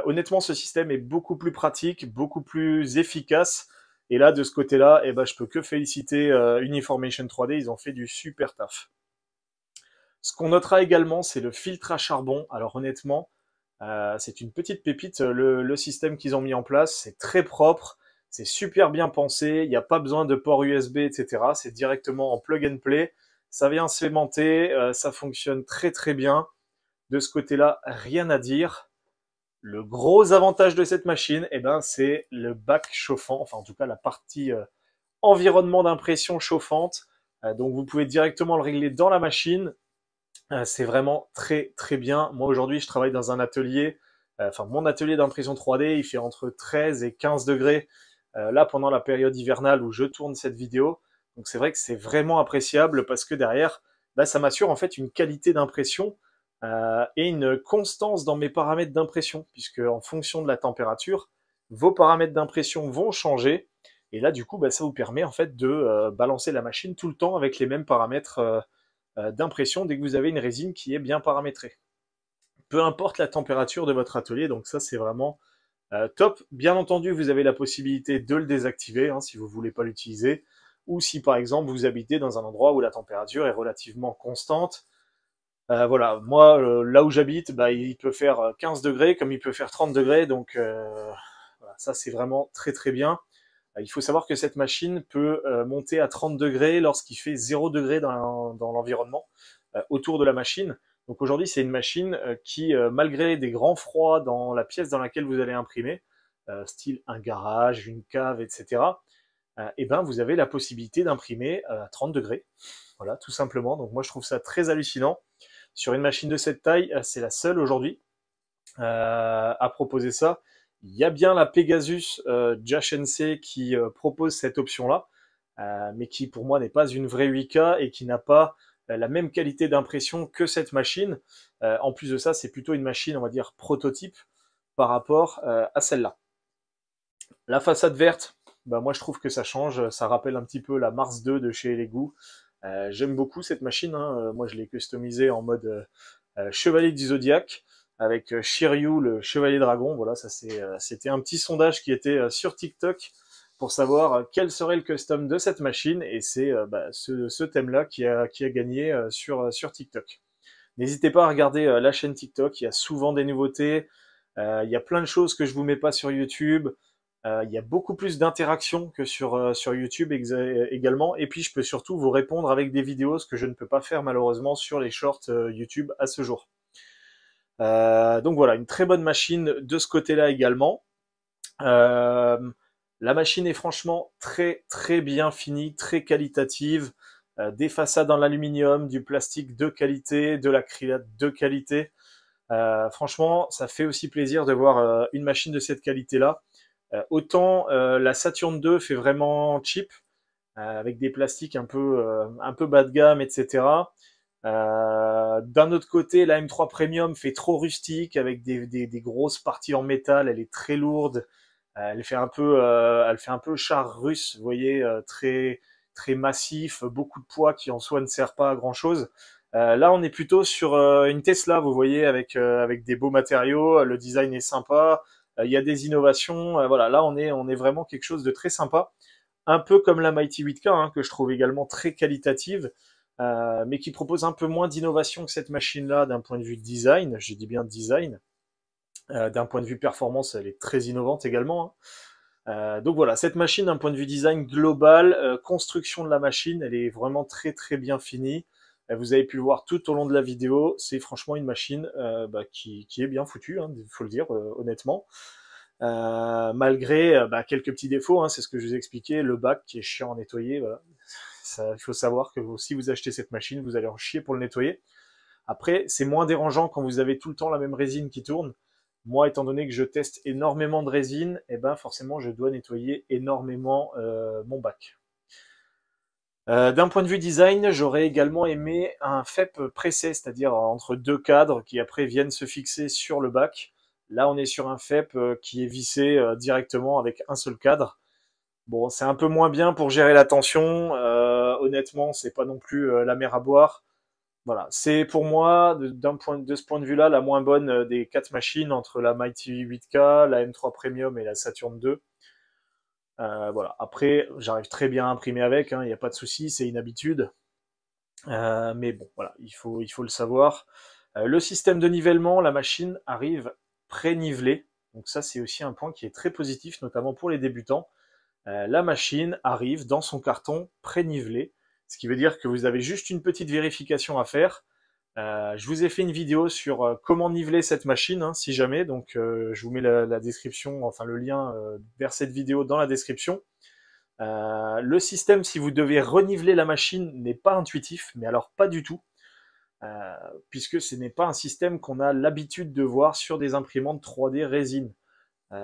Honnêtement, ce système est beaucoup plus pratique, beaucoup plus efficace. Et là, de ce côté-là, je peux que féliciter Uniformation 3D, ils ont fait du super taf. Ce qu'on notera également, c'est le filtre à charbon. Alors honnêtement, c'est une petite pépite, le système qu'ils ont mis en place. C'est très propre, c'est super bien pensé, il n'y a pas besoin de port USB, etc. C'est directement en plug and play. Ça vient s'aimanter, ça fonctionne très très bien. De ce côté-là, rien à dire. Le gros avantage de cette machine, c'est le bac chauffant, enfin en tout cas la partie environnement d'impression chauffante. Donc vous pouvez directement le régler dans la machine. C'est vraiment très très bien. Moi aujourd'hui je travaille dans un atelier, mon atelier d'impression 3D, il fait entre 13 et 15 degrés là pendant la période hivernale où je tourne cette vidéo. Donc c'est vrai que c'est vraiment appréciable parce que derrière, ça m'assure en fait une qualité d'impression et une constance dans mes paramètres d'impression, puisque en fonction de la température, vos paramètres d'impression vont changer. Et là du coup, ça vous permet en fait de balancer la machine tout le temps avec les mêmes paramètres d'impression dès que vous avez une résine qui est bien paramétrée. Peu importe la température de votre atelier, donc ça c'est vraiment top. Bien entendu, vous avez la possibilité de le désactiver si vous voulez pas l'utiliser, ou si par exemple vous habitez dans un endroit où la température est relativement constante. Voilà, moi là où j'habite, il peut faire 15 degrés comme il peut faire 30 degrés, donc voilà, ça c'est vraiment très très bien. Il faut savoir que cette machine peut monter à 30 degrés lorsqu'il fait 0 degré dans l'environnement autour de la machine. Donc aujourd'hui, c'est une machine qui, malgré des grands froids dans la pièce dans laquelle vous allez imprimer, style un garage, une cave, etc., vous avez la possibilité d'imprimer à 30 degrés. Voilà, tout simplement. Donc moi, je trouve ça très hallucinant. Sur une machine de cette taille, c'est la seule aujourd'hui à proposer ça. Il y a bien la Pegasus JNC qui propose cette option-là, mais qui pour moi n'est pas une vraie 8K et qui n'a pas la même qualité d'impression que cette machine. En plus de ça, c'est plutôt une machine, on va dire, prototype par rapport à celle-là. La façade verte, moi je trouve que ça change, ça rappelle un petit peu la Mars 2 de chez Lego. J'aime beaucoup cette machine, moi je l'ai customisée en mode Chevalier du Zodiac, avec Shiryu, le Chevalier Dragon. Voilà, ça c'était un petit sondage qui était sur TikTok pour savoir quel serait le custom de cette machine, et c'est ce thème-là qui a gagné sur TikTok. N'hésitez pas à regarder la chaîne TikTok, il y a souvent des nouveautés, il y a plein de choses que je vous mets pas sur YouTube. Il y a beaucoup plus d'interactions que sur YouTube également. Et puis, je peux surtout vous répondre avec des vidéos, ce que je ne peux pas faire malheureusement sur les shorts YouTube à ce jour. Donc voilà, une très bonne machine de ce côté-là également. La machine est franchement très très bien finie, très qualitative. Des façades en aluminium, du plastique de qualité, de l'acrylate de qualité. Franchement, ça fait aussi plaisir de voir une machine de cette qualité-là. Autant la Saturn 2 fait vraiment cheap, avec des plastiques un peu bas de gamme, etc. D'un autre côté, la M3 Premium fait trop rustique, avec des grosses parties en métal, elle est très lourde, elle fait un peu char russe, vous voyez, très très massif, beaucoup de poids qui en soi ne sert pas à grand chose. Là, on est plutôt sur une Tesla, vous voyez, avec des beaux matériaux, le design est sympa, il y a des innovations, voilà, là on est vraiment quelque chose de très sympa, un peu comme la Mighty 8K, hein, que je trouve également très qualitative, mais qui propose un peu moins d'innovation que cette machine-là d'un point de vue design, je dis bien design. D'un point de vue performance, elle est très innovante également, hein. Donc voilà, cette machine d'un point de vue design global, construction de la machine, elle est vraiment très très bien finie. Vous avez pu le voir tout au long de la vidéo, c'est franchement une machine qui est bien foutue, hein, faut le dire honnêtement. Malgré quelques petits défauts, hein, c'est ce que je vous ai expliqué, le bac qui est chiant à nettoyer. Voilà. Il faut savoir que si vous achetez cette machine, vous allez en chier pour le nettoyer. Après, c'est moins dérangeant quand vous avez tout le temps la même résine qui tourne. Moi, étant donné que je teste énormément de résine, forcément, je dois nettoyer énormément mon bac. D'un point de vue design, j'aurais également aimé un FEP pressé, c'est-à-dire entre deux cadres qui après viennent se fixer sur le bac. Là, on est sur un FEP qui est vissé directement avec un seul cadre. Bon, c'est un peu moins bien pour gérer la tension. Honnêtement, c'est pas non plus la mer à boire. Voilà, c'est pour moi, de ce point de vue-là, la moins bonne des quatre machines entre la Mighty 8K, la M3 Premium et la Saturn 2. Voilà. Après, j'arrive très bien à imprimer avec, hein, il n'y a pas de souci, c'est une habitude. Mais bon, voilà, il faut le savoir. Le système de nivellement, la machine arrive pré-nivelée. Donc ça, c'est aussi un point qui est très positif, notamment pour les débutants. La machine arrive dans son carton pré-nivelé, ce qui veut dire que vous avez juste une petite vérification à faire. Je vous ai fait une vidéo sur comment niveler cette machine, hein, si jamais, donc je vous mets la description, enfin le lien vers cette vidéo dans la description. Le système, si vous devez reniveler la machine, n'est pas intuitif, mais alors pas du tout, puisque ce n'est pas un système qu'on a l'habitude de voir sur des imprimantes 3D résine.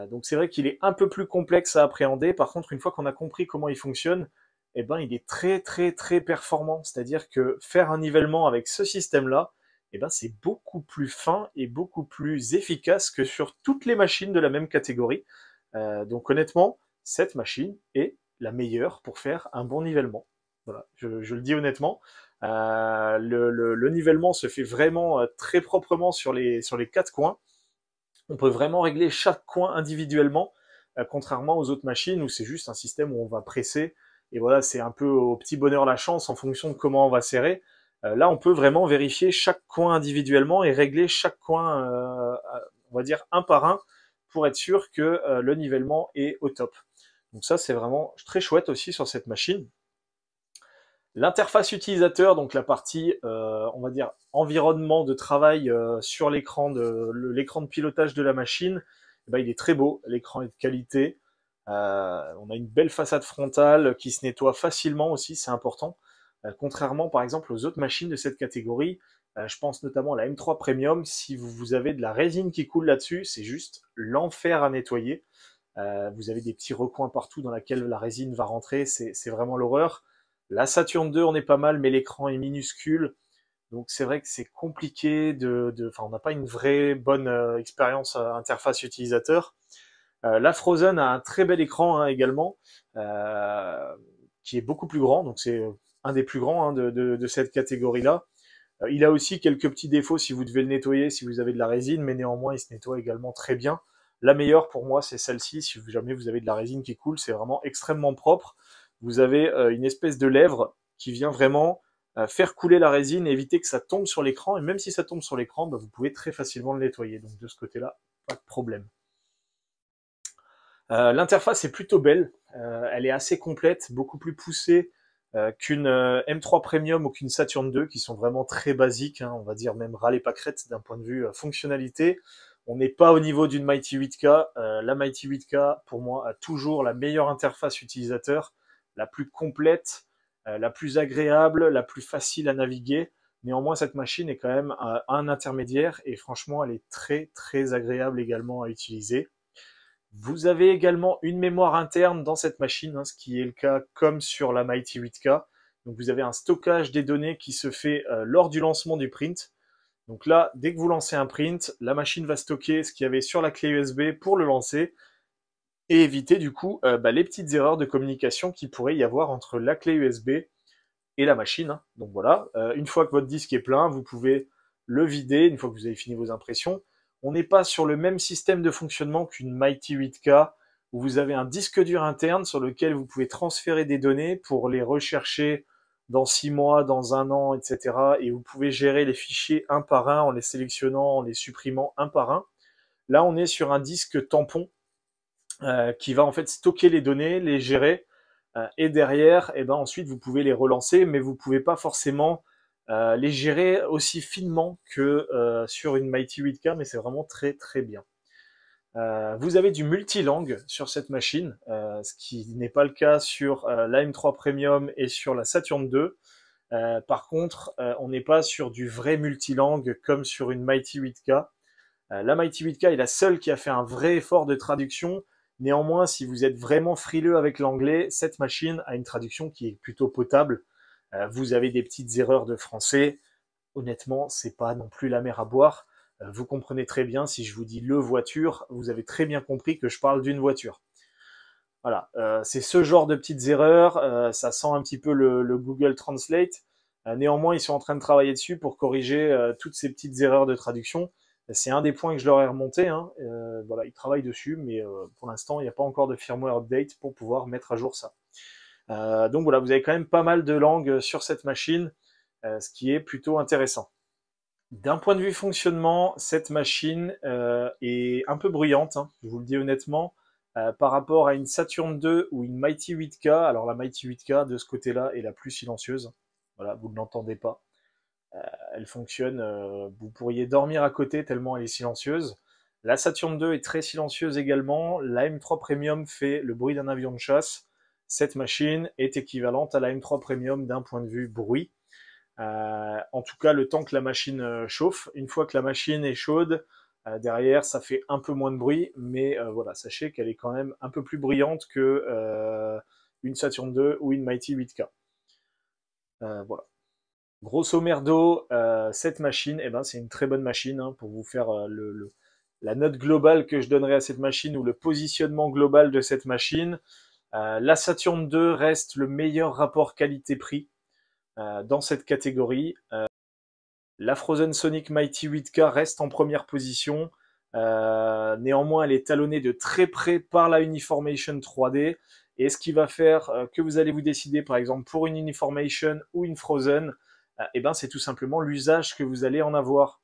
Donc c'est vrai qu'il est un peu plus complexe à appréhender. Par contre, une fois qu'on a compris comment il fonctionne, il est très très très performant. C'est-à-dire que faire un nivellement avec ce système-là, c'est beaucoup plus fin et beaucoup plus efficace que sur toutes les machines de la même catégorie. Donc honnêtement, cette machine est la meilleure pour faire un bon nivellement. Voilà, je le dis honnêtement. Le nivellement se fait vraiment très proprement sur les quatre coins. On peut vraiment régler chaque coin individuellement, contrairement aux autres machines où c'est juste un système où on va presser, et voilà, c'est un peu au petit bonheur la chance en fonction de comment on va serrer. Là, on peut vraiment vérifier chaque coin individuellement et régler chaque coin, on va dire un par un, pour être sûr que le nivellement est au top. Donc ça, c'est vraiment très chouette aussi sur cette machine. L'interface utilisateur, donc la partie, on va dire, environnement de travail sur l'écran de pilotage de la machine, il est très beau, l'écran est de qualité. On a une belle façade frontale qui se nettoie facilement aussi, c'est important. Contrairement par exemple aux autres machines de cette catégorie, je pense notamment à la M3 Premium, si vous avez de la résine qui coule là-dessus, c'est juste l'enfer à nettoyer. Vous avez des petits recoins partout dans lesquels la résine va rentrer, c'est vraiment l'horreur. La Saturn 2, on est pas mal, mais l'écran est minuscule. Donc c'est vrai que c'est compliqué on n'a pas une vraie bonne expérience interface utilisateur. La Frozen a un très bel écran hein, également, qui est beaucoup plus grand, donc c'est un des plus grands hein, de cette catégorie-là. Il a aussi quelques petits défauts si vous devez le nettoyer, si vous avez de la résine, mais néanmoins il se nettoie également très bien. La meilleure pour moi, c'est celle-ci. Si jamais vous avez de la résine qui coule, c'est vraiment extrêmement propre. Vous avez une espèce de lèvre qui vient vraiment faire couler la résine et éviter que ça tombe sur l'écran. Et même si ça tombe sur l'écran, bah, vous pouvez très facilement le nettoyer. Donc de ce côté-là, pas de problème. L'interface est plutôt belle. Elle est assez complète, beaucoup plus poussée qu'une M3 Premium ou qu'une Saturn 2, qui sont vraiment très basiques, hein, on va dire même ras les pâquerettes d'un point de vue fonctionnalité. On n'est pas au niveau d'une Mighty 8K. La Mighty 8K, pour moi, a toujours la meilleure interface utilisateur, la plus complète, la plus agréable, la plus facile à naviguer. Néanmoins, cette machine est quand même un intermédiaire et franchement, elle est très très agréable également à utiliser. Vous avez également une mémoire interne dans cette machine, hein, ce qui est le cas comme sur la Mighty 8K. Donc vous avez un stockage des données qui se fait lors du lancement du print. Donc là, dès que vous lancez un print, la machine va stocker ce qu'il y avait sur la clé USB pour le lancer et éviter du coup les petites erreurs de communication qu'il pourrait y avoir entre la clé USB et la machine, hein. Donc voilà, une fois que votre disque est plein, vous pouvez le vider, une fois que vous avez fini vos impressions. On n'est pas sur le même système de fonctionnement qu'une Mighty 8K, où vous avez un disque dur interne sur lequel vous pouvez transférer des données pour les rechercher dans 6 mois, dans 1 an, etc. Et vous pouvez gérer les fichiers un par un en les sélectionnant, en les supprimant un par un. Là, on est sur un disque tampon qui va en fait stocker les données, les gérer, et derrière, et ben ensuite vous pouvez les relancer, mais vous pouvez pas forcément les gérer aussi finement que sur une Mighty 8K, mais c'est vraiment très très bien. Vous avez du multilangue sur cette machine, ce qui n'est pas le cas sur la M3 Premium et sur la Saturn 2. Par contre, on n'est pas sur du vrai multilangue comme sur une Mighty 8K. La Mighty 8K est la seule qui a fait un vrai effort de traduction. Néanmoins, si vous êtes vraiment frileux avec l'anglais, cette machine a une traduction qui est plutôt potable. Vous avez des petites erreurs de français. Honnêtement, c'est pas non plus la mer à boire. Vous comprenez très bien, si je vous dis le voiture, vous avez très bien compris que je parle d'une voiture. Voilà, c'est ce genre de petites erreurs, ça sent un petit peu le Google Translate. Néanmoins, ils sont en train de travailler dessus pour corriger toutes ces petites erreurs de traduction. C'est un des points que je leur ai remonté, hein. Voilà, ils travaillent dessus, mais pour l'instant, il n'y a pas encore de firmware update pour pouvoir mettre à jour ça. Donc voilà, vous avez quand même pas mal de langues sur cette machine, ce qui est plutôt intéressant. D'un point de vue fonctionnement, cette machine est un peu bruyante, hein, je vous le dis honnêtement, par rapport à une Saturn 2 ou une Mighty 8K. Alors la Mighty 8K de ce côté-là est la plus silencieuse. Voilà, vous ne l'entendez pas. Elle fonctionne, vous pourriez dormir à côté tellement elle est silencieuse. La Saturn 2 est très silencieuse également. La M3 Premium fait le bruit d'un avion de chasse. Cette machine est équivalente à la M3 Premium d'un point de vue bruit. En tout cas, le temps que la machine chauffe. Une fois que la machine est chaude, derrière, ça fait un peu moins de bruit, mais voilà, sachez qu'elle est quand même un peu plus bruyante que une Saturn 2 ou une Mighty 8K. Voilà. Grosso merdo, cette machine, eh ben, c'est une très bonne machine, hein, pour vous faire la note globale que je donnerais à cette machine ou le positionnement global de cette machine. La Saturn 2 reste le meilleur rapport qualité-prix dans cette catégorie. La Frozen Sonic Mighty 8K reste en première position. Néanmoins, elle est talonnée de très près par la Uniformation 3D. Et ce qui va faire que vous allez vous décider, par exemple, pour une Uniformation ou une Frozen, eh ben, c'est tout simplement l'usage que vous allez en avoir.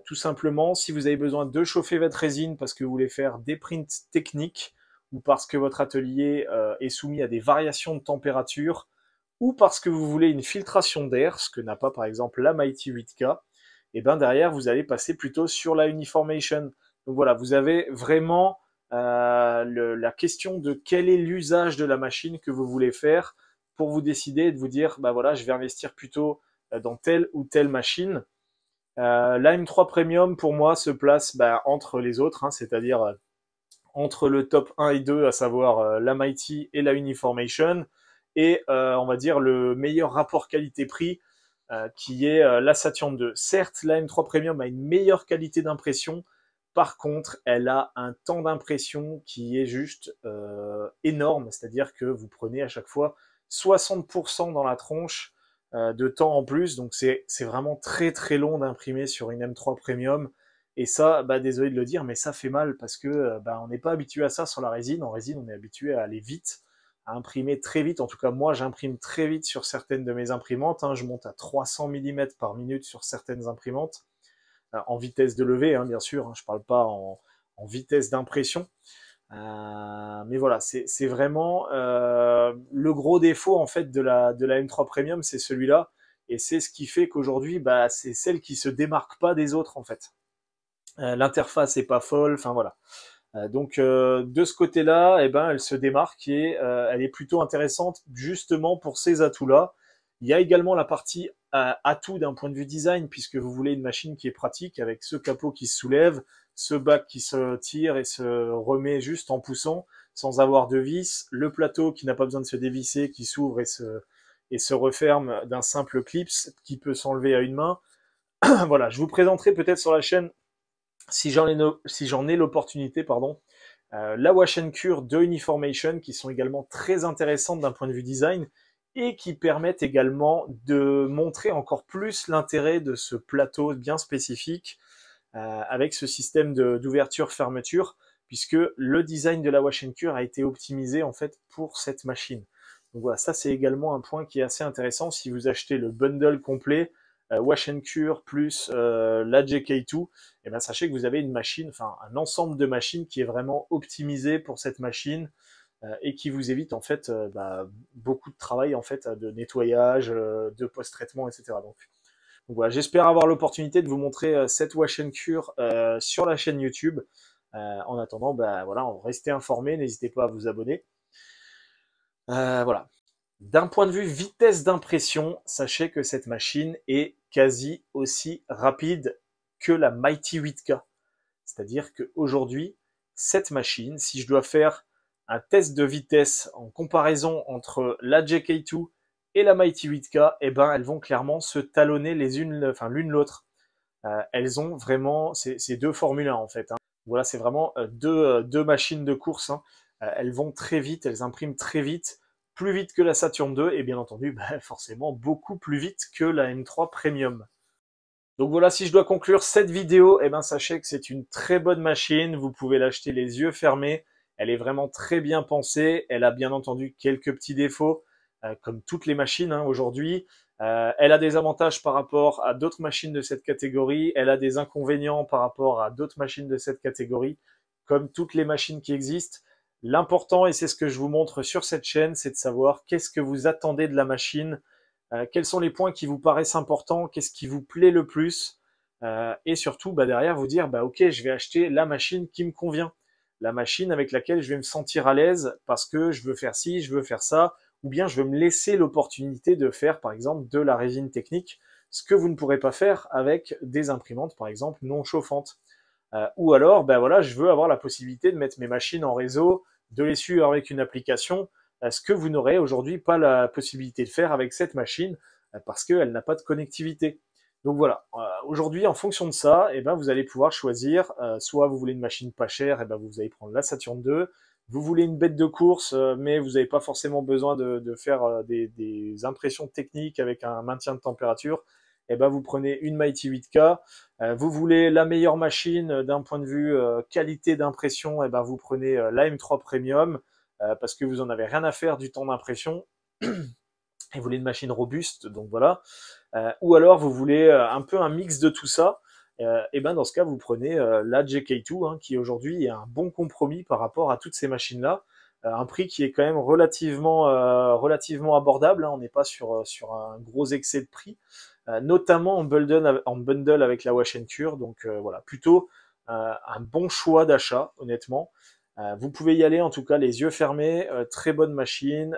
Tout simplement, si vous avez besoin de chauffer votre résine parce que vous voulez faire des prints techniques ou parce que votre atelier est soumis à des variations de température, ou parce que vous voulez une filtration d'air, ce que n'a pas par exemple la Mighty 8K, et ben derrière vous allez passer plutôt sur la Uniformation. Donc voilà, vous avez vraiment la question de quel est l'usage de la machine que vous voulez faire pour vous décider et de vous dire, bah voilà, je vais investir plutôt dans telle ou telle machine. La M3 Premium pour moi se place entre les autres, hein, c'est-à-dire entre le top 1 et 2, à savoir la Mighty et la Uniformation, et on va dire le meilleur rapport qualité-prix qui est la Saturn 2. Certes, la M3 Premium a une meilleure qualité d'impression, par contre, elle a un temps d'impression qui est juste énorme, c'est-à-dire que vous prenez à chaque fois 60% dans la tronche de temps en plus, donc c'est vraiment très très long d'imprimer sur une M3 Premium, Et ça, bah, désolé de le dire, mais ça fait mal parce que bah, on n'est pas habitué à ça sur la résine. En résine, on est habitué à aller vite, à imprimer très vite. En tout cas, moi, j'imprime très vite sur certaines de mes imprimantes, hein. Je monte à 300 mm par minute sur certaines imprimantes, en vitesse de levée, hein, bien sûr. Hein, je parle pas en vitesse d'impression. Mais voilà, c'est vraiment le gros défaut en fait de la M3 Premium, c'est celui-là, et c'est ce qui fait qu'aujourd'hui, bah, c'est celle qui se démarque pas des autres en fait. L'interface est pas folle, enfin voilà. Donc de ce côté-là, eh ben, elle se démarque et elle est plutôt intéressante justement pour ces atouts-là. Il y a également la partie atout d'un point de vue design, puisque vous voulez une machine qui est pratique avec ce capot qui se soulève, ce bac qui se tire et se remet juste en poussant, sans avoir de vis, le plateau qui n'a pas besoin de se dévisser, qui s'ouvre et se referme d'un simple clips qui peut s'enlever à une main. Voilà, je vous présenterai peut-être sur la chaîne, si j'en ai l'opportunité, pardon, la Wash and Cure de Uniformation, qui sont également très intéressantes d'un point de vue design, et qui permettent également de montrer encore plus l'intérêt de ce plateau bien spécifique, avec ce système d'ouverture-fermeture, puisque le design de la Wash and Cure a été optimisé en fait pour cette machine. Donc voilà, ça c'est également un point qui est assez intéressant. Si vous achetez le bundle complet, Wash and Cure plus la JK2, et ben sachez que vous avez une machine, enfin un ensemble de machines qui est vraiment optimisé pour cette machine, et qui vous évite en fait bah, beaucoup de travail en fait de nettoyage, de post-traitement, etc. Donc voilà, j'espère avoir l'opportunité de vous montrer cette Wash and Cure sur la chaîne YouTube. En attendant, bah, voilà, restez informés, n'hésitez pas à vous abonner. Voilà. D'un point de vue vitesse d'impression, sachez que cette machine est quasi aussi rapide que la Mighty 8K. C'est-à-dire qu'aujourd'hui, cette machine, si je dois faire un test de vitesse en comparaison entre la JK2 et la Mighty 8K, eh ben, elles vont clairement se talonner l'une l'autre. Elles ont vraiment, c'est deux Formule 1 en fait, hein. Voilà, c'est vraiment deux machines de course, hein. Elles vont très vite, elles impriment très vite, plus vite que la Saturn 2 et bien entendu, bah, forcément beaucoup plus vite que la M3 Premium. Donc voilà, si je dois conclure cette vidéo, eh ben sachez que c'est une très bonne machine, vous pouvez l'acheter les yeux fermés, elle est vraiment très bien pensée, elle a bien entendu quelques petits défauts, comme toutes les machines hein, aujourd'hui. Elle a des avantages par rapport à d'autres machines de cette catégorie, elle a des inconvénients par rapport à d'autres machines de cette catégorie, comme toutes les machines qui existent. L'important, et c'est ce que je vous montre sur cette chaîne, c'est de savoir qu'est-ce que vous attendez de la machine, quels sont les points qui vous paraissent importants, qu'est-ce qui vous plaît le plus, et surtout bah, derrière vous dire bah ok, je vais acheter la machine qui me convient, la machine avec laquelle je vais me sentir à l'aise parce que je veux faire ci, je veux faire ça, ou bien je veux me laisser l'opportunité de faire par exemple de la résine technique, ce que vous ne pourrez pas faire avec des imprimantes par exemple non chauffantes. Ou alors ben voilà, je veux avoir la possibilité de mettre mes machines en réseau, de les suivre avec une application, ce que vous n'aurez aujourd'hui pas la possibilité de faire avec cette machine parce qu'elle n'a pas de connectivité. Donc voilà, aujourd'hui en fonction de ça, eh ben, vous allez pouvoir choisir, soit vous voulez une machine pas chère, eh ben, vous allez prendre la Saturn 2, vous voulez une bête de course, mais vous n'avez pas forcément besoin de faire des impressions techniques avec un maintien de température, eh ben, vous prenez une Mighty 8K. Vous voulez la meilleure machine d'un point de vue qualité d'impression, eh ben, vous prenez la M3 Premium, parce que vous en avez rien à faire du temps d'impression et vous voulez une machine robuste, donc voilà. Ou alors vous voulez un peu un mix de tout ça, et ben dans ce cas vous prenez la JK2 hein, qui aujourd'hui est un bon compromis par rapport à toutes ces machines là, un prix qui est quand même relativement abordable, hein, on n'est pas sur un gros excès de prix, notamment en bundle avec la Wash and Cure, donc voilà, plutôt un bon choix d'achat honnêtement. Vous pouvez y aller en tout cas les yeux fermés, très bonne machine,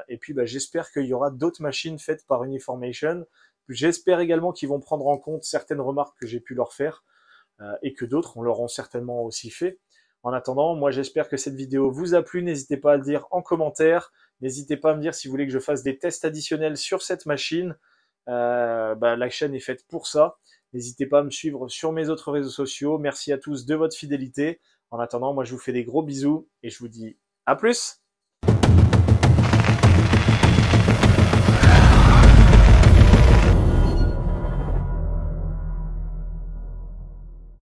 et puis bah, j'espère qu'il y aura d'autres machines faites par Uniformation. J'espère également qu'ils vont prendre en compte certaines remarques que j'ai pu leur faire, et que d'autres on leur ont certainement aussi fait. En attendant, moi j'espère que cette vidéo vous a plu, n'hésitez pas à le dire en commentaire, n'hésitez pas à me dire si vous voulez que je fasse des tests additionnels sur cette machine, bah, la chaîne est faite pour ça. N'hésitez pas à me suivre sur mes autres réseaux sociaux, merci à tous de votre fidélité. En attendant, moi je vous fais des gros bisous et je vous dis à plus!